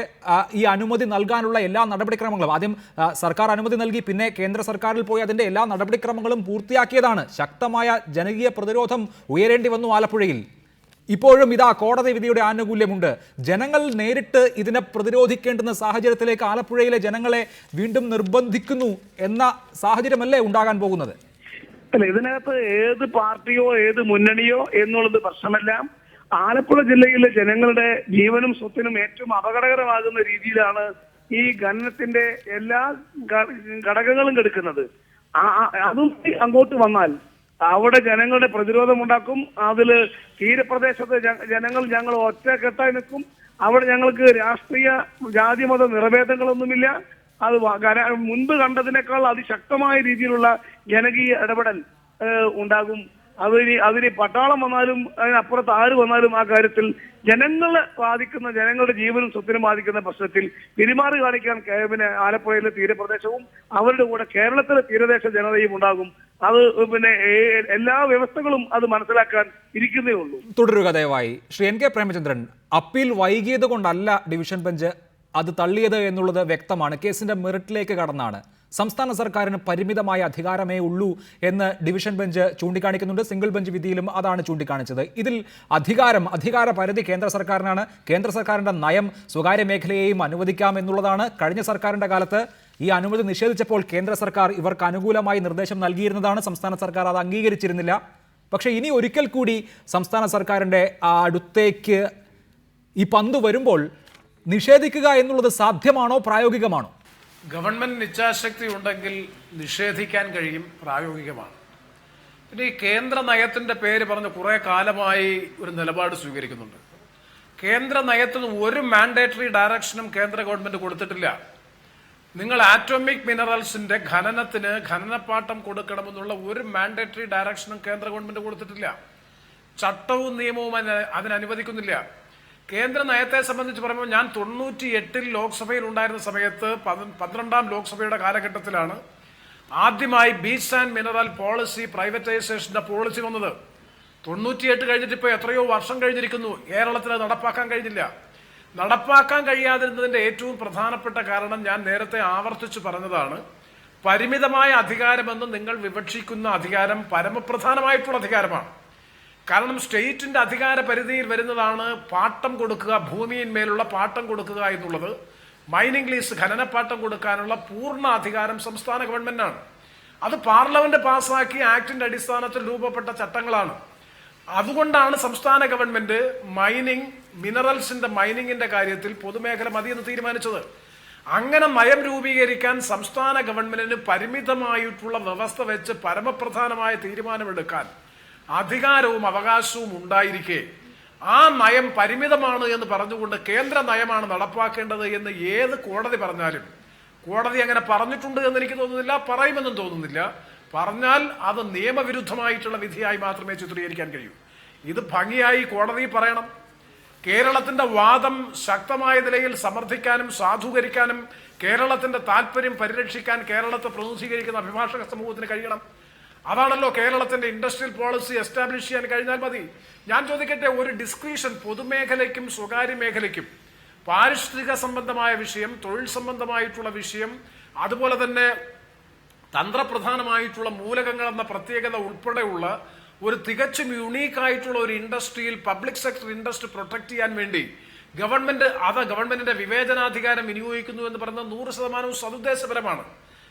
A: ഈ അനുമതി നൽകാനുള്ള എല്ലാ നടപടിക്രമങ്ങളും ആദ്യം സർക്കാർ അനുമതി നൽകി, പിന്നെ കേന്ദ്ര സർക്കാരിൽ പോയി അതിന്റെ എല്ലാ നടപടിക്രമങ്ങളും പൂർത്തിയാക്കിയതാണ്. ശക്തമായ ജനകീയ പ്രതിരോധം ഉയരേണ്ടി വന്നു ആലപ്പുഴ. ഇപ്പോഴും ഇതാ കോടതി വിധിയുടെ ആനുകൂല്യമുണ്ട്. ജനങ്ങൾ നേരിട്ട് ഇതിനെ പ്രതിരോധിക്കേണ്ടുന്ന സാഹചര്യത്തിലേക്ക് ആലപ്പുഴയിലെ ജനങ്ങളെ വീണ്ടും നിർബന്ധിക്കുന്നു എന്ന സാഹചര്യമല്ലേ ഉണ്ടാകാൻ പോകുന്നത്?
F: അല്ല, ഇതിനകത്ത് ഏത് പാർട്ടിയോ ഏത് മുന്നണിയോ എന്നുള്ളത് പ്രശ്നമല്ല. ആലപ്പുഴ ജില്ലയിലെ ജനങ്ങളുടെ ജീവനും സ്വത്തിനും ഏറ്റവും അപകടകരമാകുന്ന രീതിയിലാണ് ഈ ഖനനത്തിന്റെ എല്ലാ ഘടകങ്ങളും കെടുക്കുന്നത്. അതും അങ്ങോട്ട് വന്നാൽ അവിടെ ജനങ്ങളുടെ പ്രതിരോധം ഉണ്ടാക്കും. അതില് തീരപ്രദേശത്തെ ജനങ്ങൾ ഞങ്ങൾ ഒറ്റക്കെട്ടായി നിൽക്കും. അവിടെ ഞങ്ങൾക്ക് രാഷ്ട്രീയ ജാതിമത നിറഭേദങ്ങളൊന്നുമില്ല. അത് മുൻപ് കണ്ടതിനേക്കാൾ അതിശക്തമായ രീതിയിലുള്ള ജനകീയ ഇടപെടൽ ഉണ്ടാകും. അതിന് പട്ടാളം വന്നാലും അതിനപ്പുറത്ത് ആര് വന്നാലും ആ കാര്യത്തിൽ ജനങ്ങളെ ബാധിക്കുന്ന, ജനങ്ങളുടെ ജീവനും സ്വത്തിനും ബാധിക്കുന്ന പ്രശ്നത്തിൽ പെരുമാറി കാണിക്കാൻ പിന്നെ ആലപ്പുഴയിലെ തീരപ്രദേശവും അവരുടെ കൂടെ കേരളത്തിലെ തീരദേശ ജനതയും ഉണ്ടാകും. അത് പിന്നെ എല്ലാ വ്യവസ്ഥകളും അത് മനസ്സിലാക്കാൻ ഇരിക്കുന്നേ ഉള്ളൂ.
A: തുടരുക ദയവായി. ശ്രീ NK പ്രേമചന്ദ്രൻ, അപ്പീൽ വൈകിയത് കൊണ്ടല്ല ഡിവിഷൻ ബെഞ്ച് അത് തള്ളിയത് എന്നുള്ളത് വ്യക്തമാണ്. കേസിന്റെ മെറിറ്റിലേക്ക് കടന്നാണ്. സംസ്ഥാന സർക്കാരിന് പരിമിതമായ അധികാരമേ ഉള്ളൂ എന്ന് ഡിവിഷൻ ബെഞ്ച് ചൂണ്ടിക്കാണിക്കുന്നുണ്ട്. സിംഗിൾ ബെഞ്ച് വിധിയിലും അതാണ് ചൂണ്ടിക്കാണിച്ചത്. ഇതിൽ അധികാര പരിധി കേന്ദ്ര സർക്കാരിനാണ്. കേന്ദ്ര സർക്കാരിന്റെ നയം സ്വകാര്യ മേഖലയെയും അനുവദിക്കാം എന്നുള്ളതാണ്. കഴിഞ്ഞ സർക്കാരിന്റെ കാലത്ത് ഈ അനുമതി നിഷേധിച്ചപ്പോൾ കേന്ദ്ര സർക്കാർ ഇവർക്ക് അനുകൂലമായി നിർദ്ദേശം നൽകിയിരുന്നതാണ്. സംസ്ഥാന സർക്കാർ അത് അംഗീകരിച്ചിരുന്നില്ല. പക്ഷേ ഇനി ഒരിക്കൽ കൂടി സംസ്ഥാന സർക്കാരിന്റെ അടുത്തേക്ക് ഈ പന്ത് വരുമ്പോൾ നിഷേധിക്കുക എന്നുള്ളത് സാധ്യമാണോ, പ്രായോഗികമാണോ?
E: ഗവൺമെന്റിന് ഇച്ഛാശക്തി ഉണ്ടെങ്കിൽ നിഷേധിക്കാൻ കഴിയും, പ്രായോഗികമാണ്. പിന്നെ ഈ കേന്ദ്ര നയത്തിന്റെ പേര് പറഞ്ഞ് കുറെ കാലമായി ഒരു നിലപാട് സ്വീകരിക്കുന്നുണ്ട്. കേന്ദ്ര നയത്തിന് ഒരു മാൻഡേറ്ററി ഡയറക്ഷനും കേന്ദ്ര ഗവൺമെന്റ് കൊടുത്തിട്ടില്ല. നിങ്ങൾ ആറ്റോമിക് മിനറൽസിന്റെ ഖനനത്തിന് ഖനനപ്പാട്ടം കൊടുക്കണമെന്നുള്ള ഒരു മാൻഡേറ്ററി ഡയറക്ഷനും കേന്ദ്ര ഗവൺമെന്റ് കൊടുത്തിട്ടില്ല. ചട്ടവും നിയമവും അതിനനുവദിക്കുന്നില്ല. കേന്ദ്ര നയത്തെ സംബന്ധിച്ച് പറയുമ്പോൾ ഞാൻ 98 ലോക്സഭയിൽ ഉണ്ടായിരുന്ന സമയത്ത് 12ാം ലോക്സഭയുടെ കാലഘട്ടത്തിലാണ് ആദ്യമായി ബീച്ച് ആൻഡ് മിനറൽ പോളിസി പ്രൈവറ്റൈസേഷന്റെ പോളിസി വന്നത്. 98 കഴിഞ്ഞിട്ട് ഇപ്പോൾ എത്രയോ വർഷം കഴിഞ്ഞിരിക്കുന്നു. കേരളത്തിൽ നടപ്പാക്കാൻ കഴിഞ്ഞില്ല. നടപ്പാക്കാൻ കഴിയാതിരുന്നതിന്റെ ഏറ്റവും പ്രധാനപ്പെട്ട കാരണം ഞാൻ നേരത്തെ ആവർത്തിച്ചു പറഞ്ഞതാണ്. പരിമിതമായ അധികാരമെന്ന് നിങ്ങൾ വിവക്ഷിക്കുന്ന അധികാരം പരമപ്രധാനമായിട്ടുള്ള അധികാരമാണ്. കാരണം സ്റ്റേറ്റിന്റെ അധികാര പരിധിയിൽ വരുന്നതാണ് പാട്ടം കൊടുക്കുക, ഭൂമിയിന്മേലുള്ള പാട്ടം കൊടുക്കുക എന്നുള്ളത്. മൈനിങ് ലീസ് ഖനനപ്പാട്ടം കൊടുക്കാനുള്ള പൂർണ്ണ അധികാരം സംസ്ഥാന ഗവൺമെന്റിനാണ്. അത് പാർലമെന്റ് പാസ്സാക്കിയ ആക്ടിന്റെ അടിസ്ഥാനത്തിൽ രൂപപ്പെട്ട ചട്ടങ്ങളാണ്. അതുകൊണ്ടാണ് സംസ്ഥാന ഗവൺമെന്റ് മിനറൽസിന്റെ മൈനിങ്ങിന്റെ കാര്യത്തിൽ പൊതുമേഖല മതിയെന്ന് തീരുമാനിച്ചത്. അങ്ങനെ നയം രൂപീകരിക്കാൻ സംസ്ഥാന ഗവൺമെന്റിന് പരിമിതമായിട്ടുള്ള വ്യവസ്ഥ വെച്ച് പരമപ്രധാനമായ തീരുമാനമെടുക്കാൻ അധികാരവും അവകാശവും ഉണ്ടായിരിക്കെ ആ നയം പരിമിതമാണ് എന്ന് പറഞ്ഞുകൊണ്ട് കേന്ദ്ര നയമാണ് നടപ്പാക്കേണ്ടത് എന്ന് ഏത് കോടതി പറഞ്ഞാലും, കോടതി അങ്ങനെ പറഞ്ഞിട്ടുണ്ട് എന്ന് എനിക്ക് തോന്നുന്നില്ല, പറയുമെന്നും തോന്നുന്നില്ല. പറഞ്ഞാൽ അത് നിയമവിരുദ്ധമായിട്ടുള്ള വിധിയായി മാത്രമേ ചിത്രീകരിക്കാൻ കഴിയൂ. ഇത് ഭംഗിയായി കോടതി പറയണം. കേരളത്തിന്റെ വാദം ശക്തമായ നിലയിൽ സമർത്ഥിക്കാനും സാധൂകരിക്കാനും കേരളത്തിന്റെ താല്പര്യം പരിരക്ഷിക്കാൻ കേരളത്തെ പ്രതിനിധീകരിക്കുന്ന അഭിഭാഷക സമൂഹത്തിന് കഴിയണം. അതാണല്ലോ കേരളത്തിന്റെ ഇൻഡസ്ട്രിയൽ പോളിസി എസ്റ്റാബ്ലിഷ് ചെയ്യാൻ കഴിഞ്ഞാൽ മതി. ഞാൻ ചോദിക്കട്ടെ, ഒരു ഡിസ്ക്രിഷൻ പൊതുമേഖലയ്ക്കും സ്വകാര്യ മേഖലയ്ക്കും പാരിസ്ഥിതിക സംബന്ധമായ വിഷയം, തൊഴിൽ സംബന്ധമായിട്ടുള്ള വിഷയം, അതുപോലെ തന്നെ തന്ത്രപ്രധാനമായിട്ടുള്ള മൂലകങ്ങൾ എന്ന പ്രത്യേകത ഉൾപ്പെടെയുള്ള ഒരു തികച്ചും യുണീക്കായിട്ടുള്ള ഒരു ഇൻഡസ്ട്രിയിൽ പബ്ലിക് സെക്ടർ ഇൻഡസ്ട്രി പ്രൊട്ടക്ട് ചെയ്യാൻ വേണ്ടി ഗവൺമെന്റിന്റെ വിവേചനാധികാരം വിനിയോഗിക്കുന്നു എന്ന് പറയുന്നത് 100% സതുദ്ദേശപരമാണ്.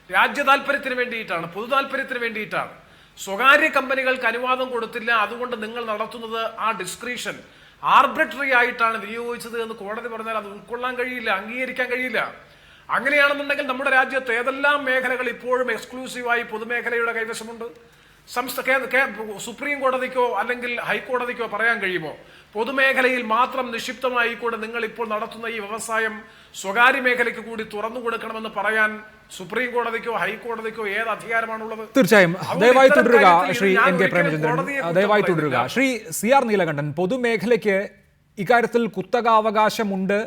E: രാജ്യ താല്പര്യത്തിന് വേണ്ടിയിട്ടാണ്, പൊതു താല്പര്യത്തിന് വേണ്ടിയിട്ടാണ്. സ്വകാര്യ കമ്പനികൾക്ക് അനുവാദം കൊടുത്തില്ല, അതുകൊണ്ട് നിങ്ങൾ നടത്തുന്നത് ആ ഡിസ്ക്രിഷൻ ആർബിട്രറി ആയിട്ടാണ് വിനിയോഗിച്ചത് എന്ന് കോടതി പറഞ്ഞാൽ അത് ഉൾക്കൊള്ളാൻ കഴിയില്ല, അംഗീകരിക്കാൻ കഴിയില്ല. അങ്ങനെയാണെന്നുണ്ടെങ്കിൽ നമ്മുടെ രാജ്യത്ത് ഏതെല്ലാം മേഖലകൾ ഇപ്പോഴും എക്സ്ക്ലൂസീവായി പൊതുമേഖലയുടെ കൈവശമുണ്ട്? സുപ്രീം കോടതിക്കോ അല്ലെങ്കിൽ ഹൈക്കോടതിക്കോ പറയാൻ കഴിയുമോ പൊതുമേഖലയിൽ മാത്രം നിക്ഷിപ്തമായിക്കൂടെ നിങ്ങൾ ഇപ്പോൾ നടത്തുന്ന ഈ വ്യവസായം സ്വകാര്യ മേഖലയ്ക്ക് കൂടി തുറന്നു കൊടുക്കണമെന്ന് പറയാൻ സുപ്രീം കോടതിക്കോ ഹൈക്കോടതിക്കോ ഏത് അധികാരമാണുള്ളത്?
A: തീർച്ചയായും ദയവായി തുടരുക ശ്രീ എൻ കെ പ്രേമചന്ദ്രൻ, ദയവായി തുടരുക. ശ്രീ CR നീലകണ്ഠൻ, പൊതുമേഖലയ്ക്ക് ഇക്കാര്യത്തിൽ കുത്തകാവകാശമുണ്ട്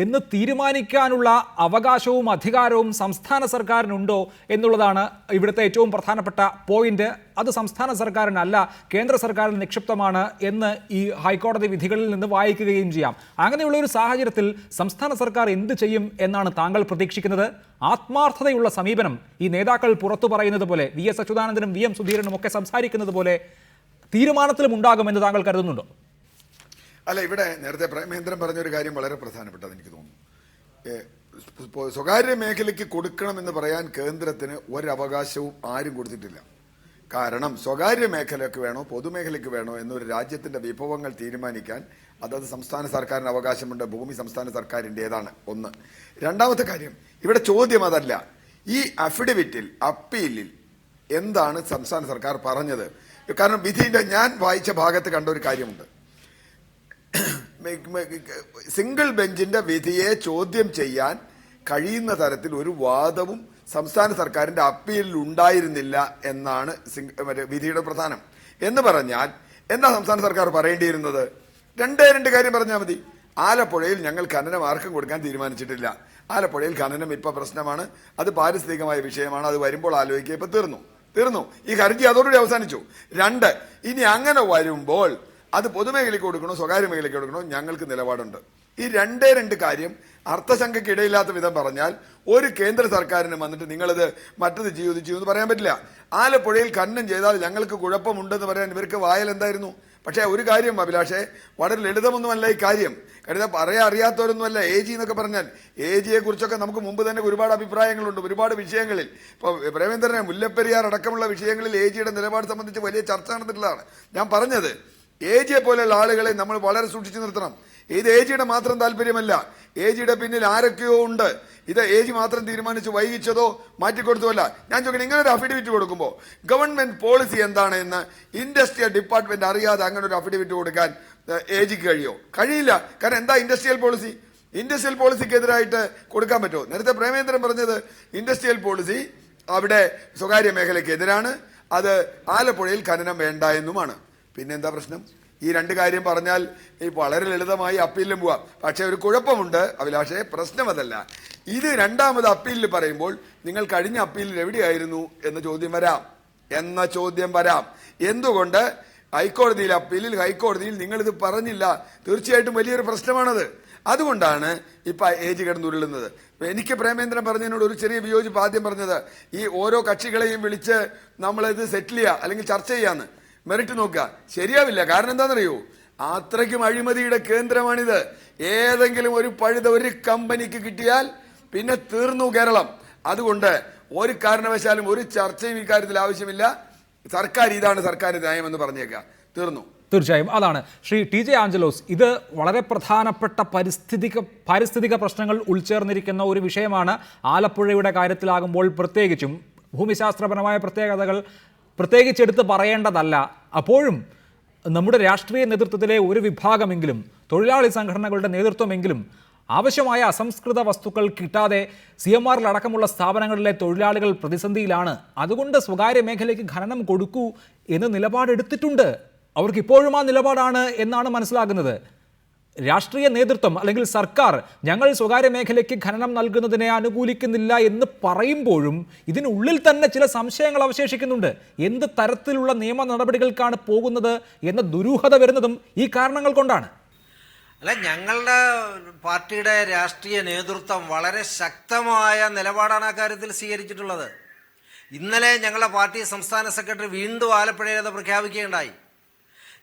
A: എന്ന് തീരുമാനിക്കാനുള്ള അവകാശവും അധികാരവും സംസ്ഥാന സർക്കാരിനുണ്ടോ എന്നുള്ളതാണ് ഇവിടുത്തെ ഏറ്റവും പ്രധാനപ്പെട്ട പോയിന്റ്. അത് സംസ്ഥാന സർക്കാരിനല്ല, കേന്ദ്ര സർക്കാരിൽ നിക്ഷിപ്തമാണ് എന്ന് ഈ ഹൈക്കോടതി വിധികളിൽ നിന്ന് വായിക്കുകയും ചെയ്യാം. അങ്ങനെയുള്ള ഒരു സാഹചര്യത്തിൽ സംസ്ഥാന സർക്കാർ എന്ത് ചെയ്യും എന്നാണ് താങ്കൾ പ്രതീക്ഷിക്കുന്നത്? ആത്മാർത്ഥതയുള്ള സമീപനം ഈ നേതാക്കൾ പുറത്തു പറയുന്നത് പോലെ, VS അച്യുതാനന്ദനും VM സുധീരനും ഒക്കെ സംസാരിക്കുന്നത് പോലെ തീരുമാനത്തിലും ഉണ്ടാകുമെന്ന് താങ്കൾ കരുതുന്നുണ്ടോ?
G: അല്ല, ഇവിടെ നേരത്തെ പ്രേമേന്ദ്രൻ പറഞ്ഞൊരു കാര്യം വളരെ പ്രധാനപ്പെട്ടത് എനിക്ക് തോന്നുന്നു. സ്വകാര്യ മേഖലയ്ക്ക് കൊടുക്കണമെന്ന് പറയാൻ കേന്ദ്രത്തിന് ഒരവകാശവും ആരും കൊടുത്തിട്ടില്ല. കാരണം സ്വകാര്യ മേഖലയ്ക്ക് വേണോ പൊതുമേഖലയ്ക്ക് വേണോ എന്നൊരു രാജ്യത്തിന്റെ വിഭവങ്ങൾ തീരുമാനിക്കാൻ അതത് സംസ്ഥാന സർക്കാരിന് അവകാശമുണ്ട്. ഭൂമി സംസ്ഥാന സർക്കാരിൻ്റെതാണ് ഒന്ന്. രണ്ടാമത്തെ കാര്യം, ഇവിടെ ചോദ്യം അതല്ല. ഈ അഫിഡവിറ്റിൽ അപ്പീലിൽ എന്താണ് സംസ്ഥാന സർക്കാർ പറഞ്ഞത്? കാരണം വിധിയുടെ ഞാൻ വായിച്ച ഭാഗത്ത് കണ്ട ഒരു കാര്യമുണ്ട്. സിംഗിൾ ബെഞ്ചിന്റെ വിധിയെ ചോദ്യം ചെയ്യാൻ കഴിയുന്ന തരത്തിൽ ഒരു വാദവും സംസ്ഥാന സർക്കാരിന്റെ അപ്പീലിൽ ഉണ്ടായിരുന്നില്ല എന്നാണ് വിധിയുടെ പ്രധാനം. എന്ന് പറഞ്ഞാൽ എന്താ സംസ്ഥാന സർക്കാർ പറയേണ്ടിയിരുന്നത്? രണ്ട് കാര്യം പറഞ്ഞാൽ മതി. ആലപ്പുഴയിൽ ഞങ്ങൾ ഖനനം ആർക്കും കൊടുക്കാൻ തീരുമാനിച്ചിട്ടില്ല. ആലപ്പുഴയിൽ ഖനനം ഇപ്പൊ പ്രശ്നമാണ്, അത് പാരിസ്ഥിതികമായ വിഷയമാണ്, അത് വരുമ്പോൾ ആലോചിക്കുക. ഇപ്പൊ തീർന്നു ഈ ഹർജി അതോടുകൂടി അവസാനിച്ചു. ഇനി അങ്ങനെ വരുമ്പോൾ അത് പൊതുമേഖലയ്ക്ക് കൊടുക്കണോ സ്വകാര്യ മേഖലയ്ക്ക് കൊടുക്കണോ ഞങ്ങൾക്ക് നിലപാടുണ്ട്. ഈ രണ്ട് കാര്യം അർത്ഥശങ്കയ്ക്ക് ഇടയില്ലാത്ത വിധം പറഞ്ഞാൽ ഒരു കേന്ദ്ര സർക്കാരിന് വന്നിട്ട് നിങ്ങളിത് മറ്റത് ചെയ്യൂ എന്ന് പറയാൻ പറ്റില്ല. ആലപ്പുഴയിൽ ഖനനം ചെയ്താൽ ഞങ്ങൾക്ക് കുഴപ്പമുണ്ടെന്ന് പറയാൻ ഇവർക്ക് വായൽ എന്തായിരുന്നു? പക്ഷേ ഒരു കാര്യം അഭിലാഷേ, വളരെ ലളിതമൊന്നുമല്ല ഈ കാര്യം. കാരണം പറയാൻ അറിയാത്തവരൊന്നുമല്ല. AG എന്നൊക്കെ പറഞ്ഞാൽ AG കുറിച്ചൊക്കെ നമുക്ക് മുമ്പ് തന്നെ ഒരുപാട് അഭിപ്രായങ്ങളുണ്ട് ഒരുപാട് വിഷയങ്ങളിൽ. ഇപ്പോൾ പ്രേമേന്ദ്രനെ മുല്ലപ്പെരിയാർ അടക്കമുള്ള വിഷയങ്ങളിൽ AGയുടെ നിലപാട് സംബന്ധിച്ച് വലിയ ചർച്ച നടന്നിട്ടുള്ളതാണ്. ഞാൻ പറഞ്ഞത് AG പോലെയുള്ള ആളുകളെ നമ്മൾ വളരെ സൂക്ഷിച്ചു നിർത്തണം. ഇത് AGയുടെ മാത്രം താല്പര്യമല്ല, AGയുടെ പിന്നിൽ ആരൊക്കെയോ ഉണ്ട്. ഇത് AG മാത്രം തീരുമാനിച്ച് വൈകിച്ചതോ മാറ്റിക്കൊടുത്തോ അല്ല. ഞാൻ ചോദിക്കണം, ഇങ്ങനെ ഒരു അഫിഡവിറ്റ് കൊടുക്കുമ്പോൾ ഗവൺമെന്റ് പോളിസി എന്താണ് എന്ന് ഇൻഡസ്ട്രിയൽ ഡിപ്പാർട്ട്മെന്റ് അറിയാതെ അങ്ങനെ ഒരു അഫിഡവിറ്റ് കൊടുക്കാൻ AGക്ക് കഴിയില്ല. കാരണം എന്താ ഇൻഡസ്ട്രിയൽ പോളിസി? ഇൻഡസ്ട്രിയൽ പോളിസിക്കെതിരായിട്ട് കൊടുക്കാൻ പറ്റുമോ? നേരത്തെ പ്രേമേന്ദ്രൻ പറഞ്ഞത് ഇൻഡസ്ട്രിയൽ പോളിസി അവിടെ സ്വകാര്യ മേഖലയ്ക്ക് എതിരാണ്, അത് ആലപ്പുഴയിൽ ഖനനം വേണ്ട എന്നുമാണ്. പിന്നെന്താ പ്രശ്നം? ഈ രണ്ട് കാര്യം പറഞ്ഞാൽ ഇപ്പോൾ വളരെ ലളിതമായി അപ്പീലിലും പോവാം. പക്ഷെ ഒരു കുഴപ്പമുണ്ട് അഭിലാഷേ, പ്രശ്നം അതല്ല. ഇത് രണ്ടാമത് അപ്പീലിൽ പറയുമ്പോൾ നിങ്ങൾ കഴിഞ്ഞ അപ്പീലിൽ എവിടെയായിരുന്നു എന്ന ചോദ്യം വരാം. എന്തുകൊണ്ട് ഹൈക്കോടതിയിൽ നിങ്ങളിത് പറഞ്ഞില്ല? തീർച്ചയായിട്ടും വലിയൊരു പ്രശ്നമാണത്. അതുകൊണ്ടാണ് ഇപ്പൊ AG കിടന്നുരുളുന്നത്. എനിക്ക് പ്രേമേന്ദ്രൻ പറഞ്ഞതിനോട് ഒരു ചെറിയ വിയോജിപ്പ് ആദ്യം പറഞ്ഞത്, ഈ ഓരോ കക്ഷികളെയും വിളിച്ച് നമ്മളിത് സെറ്റിൽ ചെയ്യുക അല്ലെങ്കിൽ ചർച്ച ചെയ്യാന്ന് മെറിറ്റ് നോക്കുക ശരിയാവില്ല. കാരണം എന്താണെന്നറിയോ? അത്രയ്ക്കും അഴിമതിയുടെ കേന്ദ്രമാണിത്. ഏതെങ്കിലും ഒരു പഴുത ഒരു കമ്പനിക്ക് കിട്ടിയാൽ പിന്നെ തീർന്നു കേരളം. അതുകൊണ്ട് ഒരു കാരണവശാലും ഒരു ചർച്ചയും ഇക്കാര്യത്തിൽ ആവശ്യമില്ല. ഇതാണ് സർക്കാർ നയമെന്ന് പറഞ്ഞേക്കുക, തീർന്നു.
A: തീർച്ചയായും അതാണ്. ശ്രീ TJ ആഞ്ചലോസ്, ഇത് വളരെ പ്രധാനപ്പെട്ട പാരിസ്ഥിതിക പ്രശ്നങ്ങൾ ഉൾച്ചേർന്നിരിക്കുന്ന ഒരു വിഷയമാണ്. ആലപ്പുഴയുടെ കാര്യത്തിലാകുമ്പോൾ പ്രത്യേകിച്ചും ഭൂമിശാസ്ത്രപരമായ പ്രത്യേകതകൾ പ്രത്യേകിച്ചെടുത്ത് പറയേണ്ടതല്ല. അപ്പോഴും നമ്മുടെ രാഷ്ട്രീയ നേതൃത്വത്തിലെ ഒരു വിഭാഗമെങ്കിലും, തൊഴിലാളി സംഘടനകളുടെ നേതൃത്വമെങ്കിലും ആവശ്യമായ അസംസ്കൃത വസ്തുക്കൾ കിട്ടാതെ CMR അടക്കമുള്ള സ്ഥാപനങ്ങളിലെ തൊഴിലാളികൾ പ്രതിസന്ധിയിലാണ്. അതുകൊണ്ട് സ്വകാര്യ മേഖലയ്ക്ക് ഖനനം കൊടുക്കൂ എന്ന് നിലപാടെടുത്തിട്ടുണ്ട്. അവർക്ക് ഇപ്പോഴും ആ നിലപാടാണ് എന്നാണ് മനസ്സിലാകുന്നത്. രാഷ്ട്രീയ നേതൃത്വം അല്ലെങ്കിൽ സർക്കാർ ഞങ്ങൾ സ്വകാര്യ മേഖലയ്ക്ക് ഖനനം നൽകുന്നതിനെ അനുകൂലിക്കുന്നില്ല എന്ന് പറയുമ്പോഴും ഇതിനുള്ളിൽ തന്നെ ചില സംശയങ്ങൾ അവശേഷിക്കുന്നുണ്ട്. എന്ത് തരത്തിലുള്ള നിയമ നടപടികൾക്കാണ് പോകുന്നത് എന്ന ദുരൂഹത വരുന്നതും ഈ കാരണങ്ങൾ കൊണ്ടാണ്.
H: അല്ല, ഞങ്ങളുടെ പാർട്ടിയുടെ രാഷ്ട്രീയ നേതൃത്വം വളരെ ശക്തമായ നിലപാടാണ് ആ കാര്യത്തിൽ സ്വീകരിച്ചിട്ടുള്ളത്. ഇന്നലെ ഞങ്ങളുടെ പാർട്ടി സംസ്ഥാന സെക്രട്ടറി വീണ്ടും ആലപ്പുഴയിൽ അത് പ്രഖ്യാപിക്കുകയുണ്ടായി.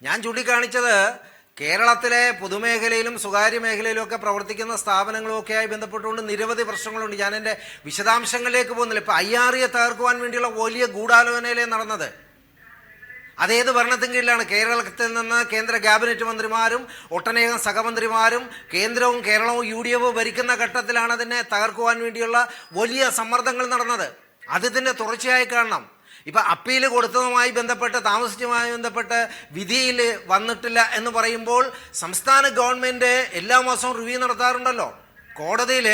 H: ഞാൻ ചൂണ്ടിക്കാണിച്ചത് കേരളത്തിലെ പൊതുമേഖലയിലും സ്വകാര്യ മേഖലയിലും ഒക്കെ പ്രവർത്തിക്കുന്ന സ്ഥാപനങ്ങളുമൊക്കെയായി ബന്ധപ്പെട്ടുകൊണ്ട് നിരവധി പ്രശ്നങ്ങളുണ്ട്. ഞാൻ എൻ്റെ വിശദാംശങ്ങളിലേക്ക് പോകുന്നില്ല. ഇപ്പം IRA തകർക്കുവാൻ വേണ്ടിയുള്ള വലിയ ഗൂഢാലോചനയിലേ നടന്നത്. അതേത് ഭരണത്തിന് കീഴിലാണ്? കേരളത്തിൽ നിന്ന് കേന്ദ്ര ക്യാബിനറ്റ് മന്ത്രിമാരും ഒട്ടനേകം സഹമന്ത്രിമാരും കേന്ദ്രവും കേരളവും UDF ഭരിക്കുന്ന ഘട്ടത്തിലാണ് അതിനെ തകർക്കുവാൻ വേണ്ടിയുള്ള വലിയ സമ്മർദ്ദങ്ങൾ നടന്നത്. അതിൻ്റെ തുടർച്ചയായി കാണണം. ഇപ്പൊ അപ്പീൽ കൊടുത്തതുമായി ബന്ധപ്പെട്ട് താമസിച്ചുമായി ബന്ധപ്പെട്ട് വിധിയിൽ വന്നിട്ടില്ല എന്ന് പറയുമ്പോൾ സംസ്ഥാന ഗവൺമെന്റ് എല്ലാ മാസവും റിവ്യൂ നടത്താറുണ്ടല്ലോ. കോടതിയിൽ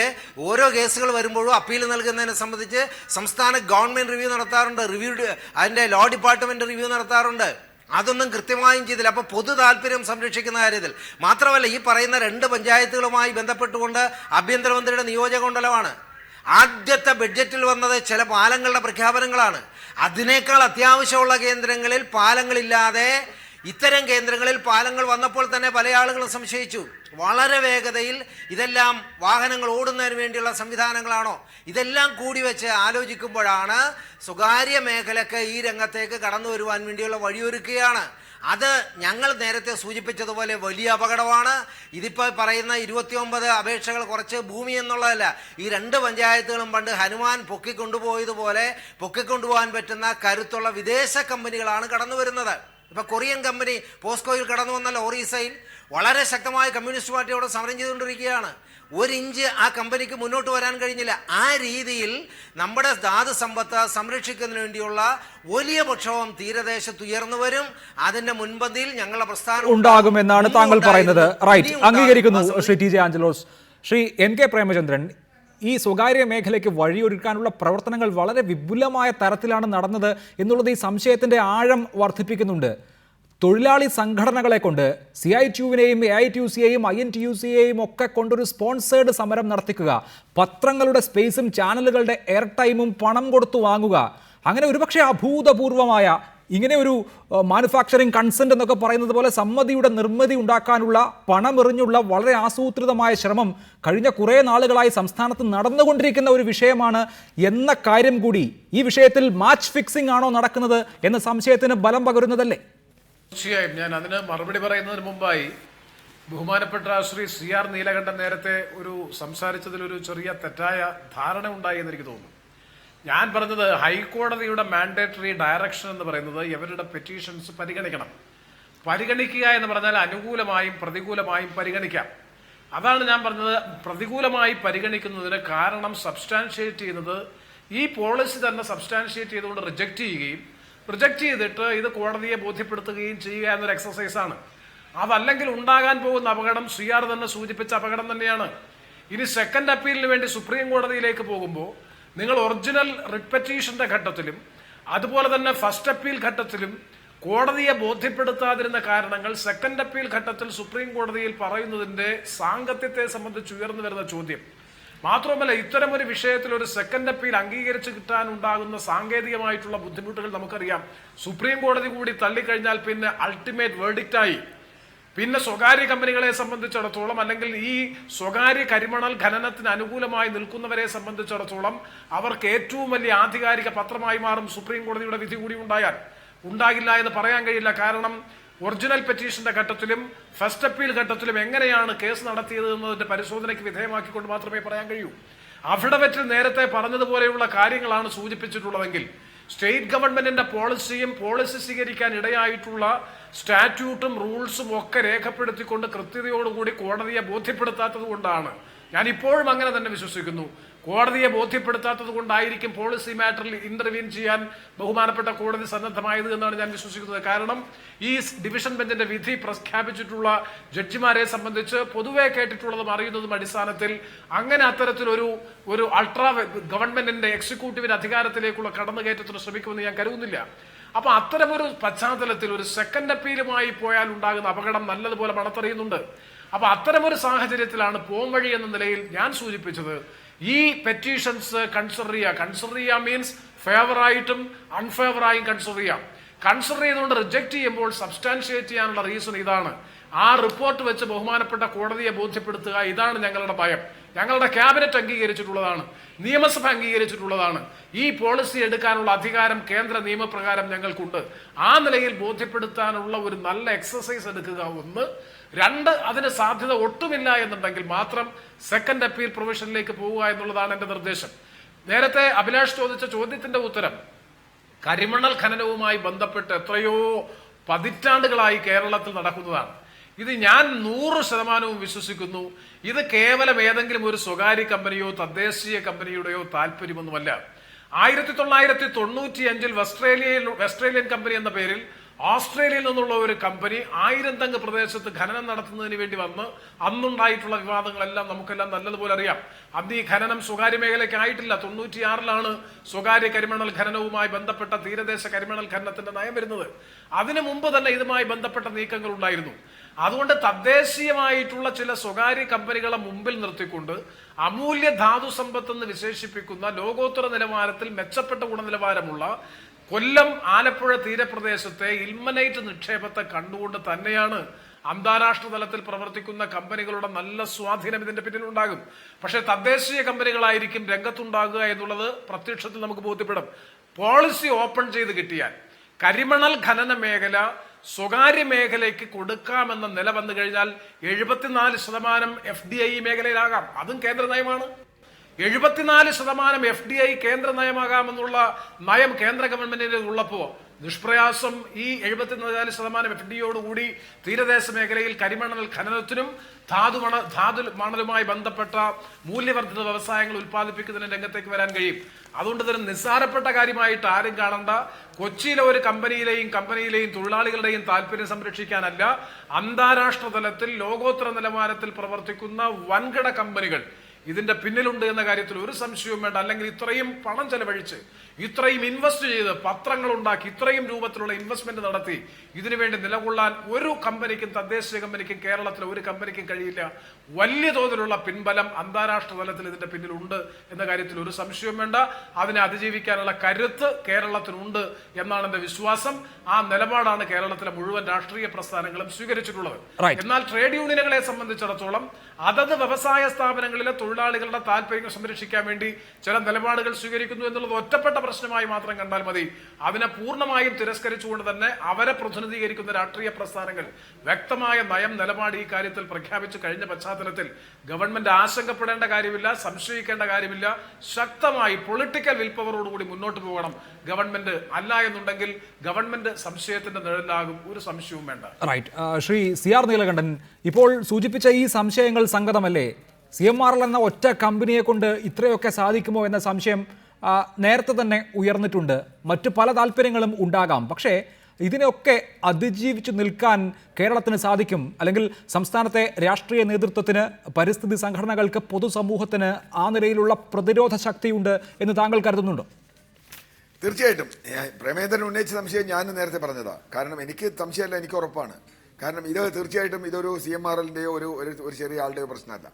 H: ഓരോ കേസുകൾ വരുമ്പോഴും അപ്പീൽ നൽകുന്നതിനെ സംബന്ധിച്ച് സംസ്ഥാന ഗവൺമെന്റ് റിവ്യൂ നടത്താറുണ്ട്, അതിന്റെ ലോ ഡിപ്പാർട്ട്മെന്റ് റിവ്യൂ നടത്താറുണ്ട്. അതൊന്നും കൃത്യമായും ചെയ്തില്ല. അപ്പോൾ പൊതു താല്പര്യം സംരക്ഷിക്കുന്ന കാര്യത്തിൽ മാത്രമല്ല, ഈ പറയുന്ന 2 പഞ്ചായത്തുകളുമായി ബന്ധപ്പെട്ടുകൊണ്ട് ആഭ്യന്തരമന്ത്രിയുടെ നിയോജക മണ്ഡലമാണ്. ആദ്യത്തെ ബഡ്ജറ്റിൽ വന്നത് ചില പാലങ്ങളുടെ പ്രഖ്യാപനങ്ങളാണ്. അതിനേക്കാൾ അത്യാവശ്യമുള്ള കേന്ദ്രങ്ങളിൽ പാലങ്ങളില്ലാതെ ഇത്തരം കേന്ദ്രങ്ങളിൽ പാലങ്ങൾ വന്നപ്പോൾ തന്നെ പല ആളുകളും സംശയിച്ചു, വളരെ വേഗതയിൽ ഇതെല്ലാം വാഹനങ്ങൾ ഓടുന്നതിന് വേണ്ടിയുള്ള സംവിധാനങ്ങളാണോ? ഇതെല്ലാം കൂടി വെച്ച് ആലോചിക്കുമ്പോഴാണ് സ്വകാര്യ മേഖലക്ക് ഈ രംഗത്തേക്ക് കടന്നു വരുവാൻ വേണ്ടിയുള്ള വഴിയൊരുക്കുകയാണ്. അത് ഞങ്ങൾ നേരത്തെ സൂചിപ്പിച്ചതുപോലെ വലിയ അപകടമാണ്. ഇതിപ്പോൾ പറയുന്ന 29 അപേക്ഷകൾ കുറച്ച് ഭൂമി എന്നുള്ളതല്ല. ഈ 2 പഞ്ചായത്തുകളും പണ്ട് ഹനുമാൻ പൊക്കിക്കൊണ്ടുപോയതുപോലെ പൊക്കിക്കൊണ്ടുപോകാൻ പറ്റുന്ന കരുത്തുള്ള വിദേശ കമ്പനികളാണ് കടന്നു വരുന്നത്. ഇപ്പൊ കൊറിയൻ കമ്പനി പോസ്കോയിൽ കടന്നു വന്നല്ലോ, ഒറീസയിൽ വളരെ ശക്തമായി കമ്മ്യൂണിസ്റ്റ് പാർട്ടിയോട് സമരം ചെയ്തുകൊണ്ടിരിക്കുകയാണ്. 1 ഇഞ്ച് ആ കമ്പനിക്ക് മുന്നോട്ട് വരാൻ കഴിഞ്ഞില്ല. ആ രീതിയിൽ നമ്മുടെ ധാതു സമ്പത്ത് സംരക്ഷിക്കുന്നതിന് വേണ്ടിയുള്ള വലിയ പ്രക്ഷോഭം തീരദേശത്ത് ഉയർന്നു വരും. അതിന്റെ മുൻപന്തിയിൽ ഞങ്ങളുടെ പ്രസ്ഥാനം
A: ഉണ്ടാകുമെന്നാണ് താങ്കൾ പറയുന്നത്. റൈറ്റ്, അംഗീകരിക്കുന്നു Shri T J Angelos. Shri N K Premachandran, ഈ സ്വകാര്യ മേഖലയ്ക്ക് വഴിയൊരുക്കാനുള്ള പ്രവർത്തനങ്ങൾ വളരെ വിപുലമായ തരത്തിലാണ് നടന്നത് എന്നുള്ളത് ഈ സംശയത്തിന്റെ ആഴം വർദ്ധിപ്പിക്കുന്നുണ്ട്. തൊഴിലാളി സംഘടനകളെ കൊണ്ട് CITU-വിനെയും AITUC-യെയും INTUC-യെയും ഒക്കെ കൊണ്ടൊരു സ്പോൺസേഡ് സമരം നടത്തിക്കുക, പത്രങ്ങളുടെ സ്പേസും ചാനലുകളുടെ എയർ ടൈമും പണം കൊടുത്തു വാങ്ങുക, അങ്ങനെ ഒരുപക്ഷെ അഭൂതപൂർവമായ ഇങ്ങനെ ഒരു മാനുഫാക്ചറിങ് കൺസെന്റ് എന്നൊക്കെ പറയുന്നത് പോലെ സമ്മതിയുടെ നിർമ്മിതി ഉണ്ടാക്കാനുള്ള പണമെറിഞ്ഞുള്ള വളരെ ആസൂത്രിതമായ ശ്രമം കഴിഞ്ഞ കുറേ നാളുകളായി സംസ്ഥാനത്ത് നടന്നുകൊണ്ടിരിക്കുന്ന ഒരു വിഷയമാണ് എന്ന കാര്യം കൂടി ഈ വിഷയത്തിൽ മാച്ച് ഫിക്സിംഗ് ആണോ നടക്കുന്നത് എന്ന സംശയത്തിന് ബലം പകരുന്നതല്ലേ?
E: തീർച്ചയായും. ഞാൻ അതിന് മറുപടി പറയുന്നതിന് മുമ്പായി ബഹുമാനപ്പെട്ട ശ്രീ CR നീലകണ്ഠൻ നേരത്തെ സംസാരിച്ചതിലൊരു ചെറിയ തെറ്റായ ധാരണ ഉണ്ടായി എന്ന് എനിക്ക് തോന്നുന്നു. ഞാൻ പറഞ്ഞത് ഹൈക്കോടതിയുടെ മാൻഡേറ്ററി ഡയറക്ഷൻ എന്ന് പറയുന്നത് ഇവരുടെ പെറ്റീഷൻസ് പരിഗണിക്കുക എന്ന് പറഞ്ഞാൽ അനുകൂലമായും പ്രതികൂലമായും പരിഗണിക്കാം. അതാണ് ഞാൻ പറഞ്ഞത്. പ്രതികൂലമായി പരിഗണിക്കുന്നതിന് കാരണം സബ്സ്റ്റാൻഷിയേറ്റ് ചെയ്യുന്നത് ഈ പോളിസി തന്നെ സബ്സ്റ്റാൻഷിയേറ്റ് ചെയ്തുകൊണ്ട് റിജക്റ്റ് ചെയ്തിട്ട് ഇത് കോടതിയെ ബോധ്യപ്പെടുത്തുകയും ചെയ്യുക എന്നൊരു എക്സസൈസാണ്. അതല്ലെങ്കിൽ ഉണ്ടാകാൻ പോകുന്ന അപകടം CR തന്നെ സൂചിപ്പിച്ച അപകടം തന്നെയാണ്. ഇനി സെക്കൻഡ് അപ്പീലിന് വേണ്ടി സുപ്രീം കോടതിയിലേക്ക് പോകുമ്പോൾ നിങ്ങൾ ഒറിജിനൽ റിപ്പറ്റീഷന്റെ ഘട്ടത്തിലും അതുപോലെ തന്നെ ഫസ്റ്റ് അപ്പീൽ ഘട്ടത്തിലും കോടതിയെ ബോധ്യപ്പെടുത്താതിരുന്ന കാരണങ്ങൾ സെക്കൻഡ് അപ്പീൽ ഘട്ടത്തിൽ സുപ്രീം കോടതിയിൽ പറയുന്നതിന്റെ സാങ്കത്യത്തെ സംബന്ധിച്ച് ഉയർന്നു വരുന്ന ചോദ്യം മാത്രമല്ല, ഇത്തരമൊരു വിഷയത്തിൽ ഒരു സെക്കൻഡ് അപ്പീൽ അംഗീകരിച്ച് കിട്ടാനുണ്ടാകുന്ന സാങ്കേതികമായിട്ടുള്ള ബുദ്ധിമുട്ടുകൾ നമുക്കറിയാം. സുപ്രീം കോടതി കൂടി തള്ളിക്കഴിഞ്ഞാൽ പിന്നെ അൾട്ടിമേറ്റ് വേർഡിക്റ്റായി. പിന്നെ സ്വകാര്യ കമ്പനികളെ സംബന്ധിച്ചിടത്തോളം അല്ലെങ്കിൽ ഈ സ്വകാര്യ കരിമണൽ ഖനനത്തിന് അനുകൂലമായി നിൽക്കുന്നവരെ സംബന്ധിച്ചിടത്തോളം അവർക്ക് ഏറ്റവും വലിയ ആധികാരിക പത്രമായി മാറും സുപ്രീം കോടതിയുടെ വിധി കൂടി ഉണ്ടാകില്ല എന്ന് പറയാൻ കഴിയില്ല. കാരണം ഒറിജിനൽ പെറ്റീഷന്റെ ഘട്ടത്തിലും ഫസ്റ്റ് അപ്പീൽ ഘട്ടത്തിലും എങ്ങനെയാണ് കേസ് നടത്തിയത് എന്നതിന്റെ പരിശോധനയ്ക്ക് വിധേയമാക്കിക്കൊണ്ട് മാത്രമേ പറയാൻ കഴിയൂ. അഫിഡവിറ്റിൽ നേരത്തെ പറഞ്ഞതുപോലെയുള്ള കാര്യങ്ങളാണ് സൂചിപ്പിച്ചിട്ടുള്ളതെങ്കിൽ സ്റ്റേറ്റ് ഗവൺമെന്റിന്റെ പോളിസി സ്വീകരിക്കാൻ ഇടയായിട്ടുള്ള സ്റ്റാറ്റ്യൂട്ടും റൂൾസും ഒക്കെ രേഖപ്പെടുത്തിക്കൊണ്ട് കൃത്യതയോടുകൂടി കോടതിയെ ബോധ്യപ്പെടുത്താത്തത് കൊണ്ടാണ്, ഞാൻ ഇപ്പോഴും അങ്ങനെ തന്നെ വിശ്വസിക്കുന്നു, കോടതിയെ ബോധ്യപ്പെടുത്താത്തത് കൊണ്ടായിരിക്കും പോളിസി മാറ്ററിൽ ഇന്റർവീൻ ചെയ്യാൻ ബഹുമാനപ്പെട്ട കോടതി സന്നദ്ധമായത് എന്നാണ് ഞാൻ വിശ്വസിക്കുന്നത്. കാരണം ഈ ഡിവിഷൻ ബെഞ്ചിന്റെ വിധി പ്രഖ്യാപിച്ചിട്ടുള്ള ജഡ്ജിമാരെ സംബന്ധിച്ച് പൊതുവെ കേട്ടിട്ടുള്ളതും അറിയുന്നതും അടിസ്ഥാനത്തിൽ അങ്ങനെ അത്തരത്തിലൊരു അൾട്രാ ഗവൺമെന്റിന്റെ എക്സിക്യൂട്ടീവിന്റെ അധികാരത്തിലേക്കുള്ള കടന്നുകയറ്റത്തിന് ശ്രമിക്കുമെന്ന് ഞാൻ കരുതുന്നില്ല. അപ്പൊ അത്തരമൊരു പശ്ചാത്തലത്തിൽ ഒരു സെക്കൻഡ് അപ്പീലുമായി പോയാൽ ഉണ്ടാകുന്ന അപകടം നല്ലതുപോലെ മണത്തറിയുന്നുണ്ട്. അപ്പൊ അത്തരമൊരു സാഹചര്യത്തിലാണ് പോംവഴി എന്ന നിലയിൽ ഞാൻ സൂചിപ്പിച്ചത് ഈ പെറ്റീഷൻസ് കൺസിഡർ ചെയ്യുക മീൻസ് ഫേവറായിട്ടും അൺഫേവറായും കൺസിഡർ ചെയ്തുകൊണ്ട് റിജക്ട് ചെയ്യുമ്പോൾ സബ്സ്റ്റാൻഷിയേറ്റ് ചെയ്യാനുള്ള റീസൺ ഇതാണ്. ആ റിപ്പോർട്ട് വെച്ച് ബഹുമാനപ്പെട്ട കോടതിയെ ബോധ്യപ്പെടുത്തുക, ഇതാണ് ഞങ്ങളുടെ ഭയം. ഞങ്ങളുടെ ക്യാബിനറ്റ് അംഗീകരിച്ചിട്ടുള്ളതാണ്, നിയമസഭ അംഗീകരിച്ചിട്ടുള്ളതാണ്. ഈ പോളിസി എടുക്കാനുള്ള അധികാരം കേന്ദ്ര നിയമപ്രകാരം ഞങ്ങൾക്കുണ്ട്. ആ നിലയിൽ ബോധ്യപ്പെടുത്താനുള്ള ഒരു നല്ല എക്സസൈസ് എടുക്കുക, 1. 2, അതിന് സാധ്യത ഒട്ടുമില്ല എന്നുണ്ടെങ്കിൽ മാത്രം സെക്കൻഡ് അപ്പീൽ പ്രൊവിഷനിലേക്ക് പോവുക എന്നുള്ളതാണ് എന്റെ നിർദ്ദേശം. നേരത്തെ അഭിലാഷ് ചോദിച്ച ചോദ്യത്തിന്റെ ഉത്തരം കരിമണൽ ഖനനവുമായി ബന്ധപ്പെട്ട് എത്രയോ പതിറ്റാണ്ടുകളായി കേരളത്തിൽ നടക്കുന്നതാണ്. ഇത് ഞാൻ 100% വിശ്വസിക്കുന്നു. ഇത് കേവലം ഏതെങ്കിലും ഒരു സ്വകാര്യ കമ്പനിയോ തദ്ദേശീയ കമ്പനിയുടെയോ താല്പര്യമൊന്നുമല്ല. 1995 വെസ്ട്രേലിയൻ കമ്പനി എന്ന പേരിൽ ഓസ്ട്രേലിയയിൽ നിന്നുള്ള ഒരു കമ്പനി 1000 തെങ്ങ് പ്രദേശത്ത് ഖനനം നടത്തുന്നതിന് വേണ്ടി വന്ന് അന്നുണ്ടായിട്ടുള്ള വിവാദങ്ങളെല്ലാം നമുക്കെല്ലാം നല്ലതുപോലെ അറിയാം. അന്ന് ഈ ഖനനം സ്വകാര്യ മേഖലയ്ക്ക് ആയിട്ടില്ല. 96-ലാണ് സ്വകാര്യ കരിമണൽ ഖനനവുമായി ബന്ധപ്പെട്ട തീരദേശ കരിമണൽ ഖനനത്തിന്റെ നയം വരുന്നത്. അതിനു മുമ്പ് തന്നെ ഇതുമായി ബന്ധപ്പെട്ട നീക്കങ്ങൾ ഉണ്ടായിരുന്നു. അതുകൊണ്ട് തദ്ദേശീയമായിട്ടുള്ള ചില സ്വകാര്യ കമ്പനികളെ മുമ്പിൽ നിർത്തിക്കൊണ്ട് അമൂല്യ ധാതു സമ്പത്തെന്ന് വിശേഷിപ്പിക്കുന്ന ലോകോത്തര നിലവാരത്തിൽ മെച്ചപ്പെട്ട ഗുണനിലവാരമുള്ള കൊല്ലം ആലപ്പുഴ തീരപ്രദേശത്തെ ഇൽമനൈറ്റ് നിക്ഷേപത്തെ കണ്ടുകൊണ്ട് തന്നെയാണ് അന്താരാഷ്ട്ര തലത്തിൽ പ്രവർത്തിക്കുന്ന കമ്പനികളുടെ നല്ല സ്വാധീനം ഇതിന്റെ പിന്നിലുണ്ടാകും. പക്ഷേ തദ്ദേശീയ കമ്പനികളായിരിക്കും രംഗത്തുണ്ടാകുക എന്നുള്ളത് പ്രത്യക്ഷത്തിൽ നമുക്ക് ബോധ്യപ്പെടും. പോളിസി ഓപ്പൺ ചെയ്ത് കിട്ടിയാൽ കരിമണൽ ഖനന മേഖല സ്വകാര്യ മേഖലയ്ക്ക് കൊടുക്കാമെന്ന നില വന്നു കഴിഞ്ഞാൽ 74% FDI മേഖലയിലാകാം. അതും കേന്ദ്ര നയമാണ്. 74% FDI കേന്ദ്ര നയമാകാമെന്നുള്ള നയം കേന്ദ്ര ഗവൺമെന്റിന് ഉള്ളപ്പോ നിഷ്പ്രയാസം ഈ 74% FDIയോടുകൂടി തീരദേശ മേഖലയിൽ കരിമണൽ ഖനനത്തിനും ധാതു മണലുമായി ബന്ധപ്പെട്ട മൂല്യവർദ്ധിത വ്യവസായങ്ങൾ ഉത്പാദിപ്പിക്കുന്നതിന് രംഗത്തേക്ക് വരാൻ കഴിയും. അതുകൊണ്ട് തന്നെ നിസ്സാരപ്പെട്ട കാര്യമായിട്ട് ആരും കാണണ്ട. കൊച്ചിയിലെ ഒരു കമ്പനിയിലെയും തൊഴിലാളികളുടെയും താല്പര്യം സംരക്ഷിക്കാനല്ല, അന്താരാഷ്ട്ര തലത്തിൽ ലോകോത്തര നിലവാരത്തിൽ പ്രവർത്തിക്കുന്ന വൻകിട കമ്പനികൾ ഇതിന്റെ പിന്നിലുണ്ട് എന്ന കാര്യത്തിൽ ഒരു സംശയവും വേണ്ട. അല്ലെങ്കിൽ ഇത്രയും പണം ചെലവഴിച്ച് ഇത്രയും ഇൻവെസ്റ്റ് ചെയ്ത് പത്രങ്ങൾ ഉണ്ടാക്കി ഇത്രയും രൂപത്തിലുള്ള ഇൻവെസ്റ്റ്മെന്റ് നടത്തി ഇതിനുവേണ്ടി നിലകൊള്ളാൻ ഒരു കമ്പനിക്കും, തദ്ദേശീയ കമ്പനിക്കും, കേരളത്തിലെ ഒരു കമ്പനിക്കും കഴിയില്ല. വലിയ തോതിലുള്ള പിൻബലം അന്താരാഷ്ട്ര തലത്തിൽ ഇതിന്റെ പിന്നിലുണ്ട് എന്ന കാര്യത്തിൽ ഒരു സംശയവും വേണ്ട. അതിനെ അതിജീവിക്കാനുള്ള കരുത്ത് കേരളത്തിനുണ്ട് എന്നാണ് എന്റെ വിശ്വാസം. ആ നിലപാടാണ് കേരളത്തിലെ മുഴുവൻ രാഷ്ട്രീയ പ്രസ്ഥാനങ്ങളും സ്വീകരിച്ചിട്ടുള്ളത്. എന്നാൽ ട്രേഡ് യൂണിയനുകളെ സംബന്ധിച്ചിടത്തോളം അതത് വ്യവസായ സ്ഥാപനങ്ങളിലെ തൊഴിലാളികളുടെ താല്പര്യങ്ങൾ സംരക്ഷിക്കാൻ വേണ്ടി ചില നിലപാടുകൾ സ്വീകരിക്കുന്നു എന്നുള്ളത് ഒറ്റപ്പെട്ട പ്രശ്നമായി മാത്രം കണ്ടാൽ മതി. അതിനെ പൂർണ്ണമായും തിരസ്കരിച്ചുകൊണ്ട് തന്നെ അവരെ പ്രതിനിധീകരിക്കുന്ന രാഷ്ട്രീയ പ്രസ്ഥാനങ്ങൾ വ്യക്തമായ നയം, നിലപാട് ഈ കാര്യത്തിൽ പ്രഖ്യാപിച്ചു കഴിഞ്ഞ പശ്ചാത്തലത്തിൽ ഗവൺമെന്റ് ആശങ്കപ്പെടേണ്ട കാര്യമില്ല, സംശയിക്കേണ്ട കാര്യമില്ല. ശക്തമായി പൊളിറ്റിക്കൽ വിൽ പവറോടുകൂടി മുന്നോട്ട് പോകണം ഗവൺമെന്റ്. അല്ല എന്നുണ്ടെങ്കിൽ ഗവൺമെന്റ് സംശയത്തിന്റെ നിഴലാകും. ഒരു സംശയവും വേണ്ട.
A: റൈറ്റ്. ശ്രീ CR നീലകണ്ഠൻ, ഇപ്പോൾ സൂചിപ്പിച്ച ഈ സംശയങ്ങൾ സംഗതമല്ലേ? CMRL എന്ന ഒറ്റ കമ്പനിയെ കൊണ്ട് ഇത്രയൊക്കെ സാധിക്കുമോ എന്ന സംശയം നേരത്തെ തന്നെ ഉയർന്നിട്ടുണ്ട്. മറ്റു പല താല്പര്യങ്ങളും ഉണ്ടാകാം. പക്ഷേ ഇതിനെയൊക്കെ അതിജീവിച്ചു നിൽക്കാൻ കേരളത്തിന് സാധിക്കും, അല്ലെങ്കിൽ സംസ്ഥാനത്തെ രാഷ്ട്രീയ നേതൃത്വത്തിന്, പരിസ്ഥിതി സംഘടനകൾക്ക്, പൊതുസമൂഹത്തിന് ആ നിലയിലുള്ള പ്രതിരോധ ശക്തിയുണ്ട് എന്ന് താങ്കൾ കരുതുന്നുണ്ടോ?
G: തീർച്ചയായിട്ടും. പ്രേമേന്ദ്രൻ ഉന്നയിച്ച സംശയം ഞാൻ നേരത്തെ പറഞ്ഞതാ. കാരണം എനിക്ക് സംശയമല്ല, എനിക്ക് ഉറപ്പാണ്. കാരണം ഇത് തീർച്ചയായിട്ടും ഇതൊരു CMRLന്റെയോ ഒരു ചെറിയ ആളുടെയോ പ്രശ്നമല്ല.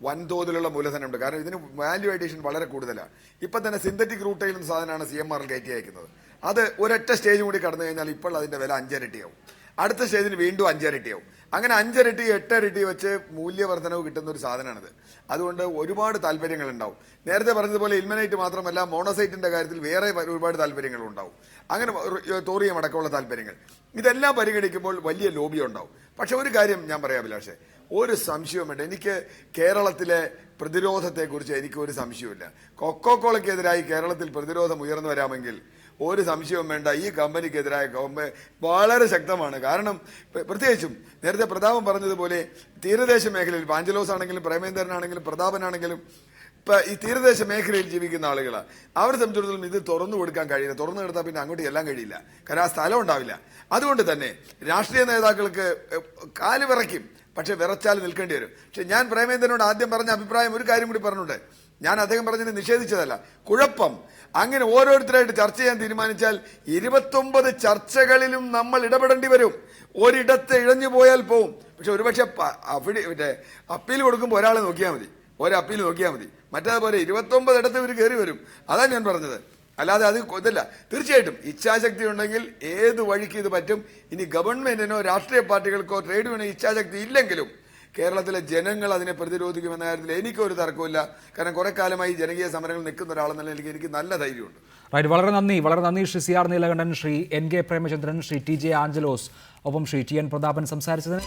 G: വൻതോതിലുള്ള മൂലധനമുണ്ട്. കാരണം ഇതിന് വാല്യൂ അഡീഷൻ വളരെ കൂടുതലാണ്. ഇപ്പം തന്നെ സിന്തറ്റിക് റൂട്ടയിൽ നിന്ന് സാധനമാണ് CMRL കയറ്റി അയക്കുന്നത്. അത് ഒരൊറ്റ സ്റ്റേജ് കൂടി കടന്നു കഴിഞ്ഞാൽ ഇപ്പോൾ അതിന്റെ വില 5 ഇരട്ടിയാവും. അടുത്ത സ്റ്റേജിന് വീണ്ടും 5 ഇരട്ടിയാവും. അങ്ങനെ 5 ഇരട്ടി 8 ഇരട്ടി വെച്ച് മൂല്യവർദ്ധനവ് കിട്ടുന്ന ഒരു സാധനമാണിത്. അതുകൊണ്ട് ഒരുപാട് താല്പര്യങ്ങൾ ഉണ്ടാവും. നേരത്തെ പറഞ്ഞതുപോലെ ഇൽമനൈറ്റ് മാത്രമല്ല, മോണോസൈറ്റിന്റെ കാര്യത്തിൽ വേറെ ഒരുപാട് താല്പര്യങ്ങൾ ഉണ്ടാവും. അങ്ങനെ തോറിയം അടക്കമുള്ള താല്പര്യങ്ങൾ, ഇതെല്ലാം പരിഗണിക്കുമ്പോൾ വലിയ ലോബി ഉണ്ടാവും. പക്ഷെ ഒരു കാര്യം ഞാൻ പറയാം അഭിലാഷേ, ഒരു സംശയവും വേണ്ട. എനിക്ക് കേരളത്തിലെ പ്രതിരോധത്തെക്കുറിച്ച് എനിക്കൊരു സംശയമില്ല. കൊക്കോക്കോളയ്ക്കെതിരായി കേരളത്തിൽ പ്രതിരോധം ഉയർന്നു വരാമെങ്കിൽ ഒരു സംശയവും വേണ്ട. ഈ കമ്പനിക്കെതിരായ വളരെ ശക്തമാണ്. കാരണം പ്രത്യേകിച്ചും നേരത്തെ പ്രതാപൻ പറഞ്ഞതുപോലെ തീരദേശ മേഖലയിൽ പാഞ്ചലോസ് ആണെങ്കിലും പ്രേമേന്ദ്രനാണെങ്കിലും പ്രതാപനാണെങ്കിലും ഈ തീരദേശ മേഖലയിൽ ജീവിക്കുന്ന ആളുകളാണ്. അവരെ സംബന്ധിച്ചിടത്തോളം ഇത് തുറന്നു കൊടുക്കാൻ കഴിയില്ല. തുറന്നു കൊടുത്താൽ പിന്നെ അങ്ങോട്ട് ചെല്ലാൻ കഴിയില്ല. കാരണം ആ സ്ഥലം ഉണ്ടാവില്ല. അതുകൊണ്ട് തന്നെ രാഷ്ട്രീയ നേതാക്കൾക്ക് കാല് വിറയ്ക്കും, പക്ഷെ വിറച്ചാൽ നിൽക്കേണ്ടി വരും. പക്ഷെ ഞാൻ പ്രേമേന്ദ്രനോട് ആദ്യം പറഞ്ഞ അഭിപ്രായം ഒരു കാര്യം കൂടി പറഞ്ഞിട്ടുണ്ട്. ഞാൻ അദ്ദേഹം പറഞ്ഞതിന് നിഷേധിച്ചതല്ല. കുഴപ്പം അങ്ങനെ ഓരോരുത്തരായിട്ട് ചർച്ച ചെയ്യാൻ തീരുമാനിച്ചാൽ 29 ചർച്ചകളിലും നമ്മൾ ഇടപെടേണ്ടി വരും. ഒരിടത്ത് ഇഴഞ്ഞു പോയാൽ പോവും. പക്ഷെ ഒരുപക്ഷെ അപ്പീൽ കൊടുക്കുമ്പോൾ ഒരാളെ നോക്കിയാൽ മതി, ഒരപ്പീൽ നോക്കിയാൽ മതി. മറ്റേതുപോലെ 29 ഇടത്ത് ഇവർ കയറി വരും. അതാണ് ഞാൻ പറഞ്ഞത്. അല്ലാതെ അത് ഇതല്ല. തീർച്ചയായിട്ടും ഇച്ഛാശക്തി ഉണ്ടെങ്കിൽ ഏത് വഴിക്ക് ഇത് പറ്റും. ഇനി ഗവൺമെന്റിനോ രാഷ്ട്രീയ പാർട്ടികൾക്കോ ട്രേഡ് യൂണിയനോ ഇച്ഛാശക്തി ഇല്ലെങ്കിലും കേരളത്തിലെ ജനങ്ങൾ അതിനെ പ്രതിരോധിക്കുമെന്ന കാര്യത്തിൽ എനിക്കൊരു തർക്കമില്ല. കാരണം കുറെ കാലമായി ജനകീയ സമരങ്ങൾ നിൽക്കുന്ന ഒരാളെന്നുള്ള എനിക്ക് നല്ല ധൈര്യമുണ്ട്.
A: റൈറ്റ്. വളരെ നന്ദി Shri CR Neelakantan, Shri NK Premachandran, Shri TJ Angelos, ഒപ്പം ശ്രീ TN പ്രതാപൻ സംസാരിച്ചതിന്.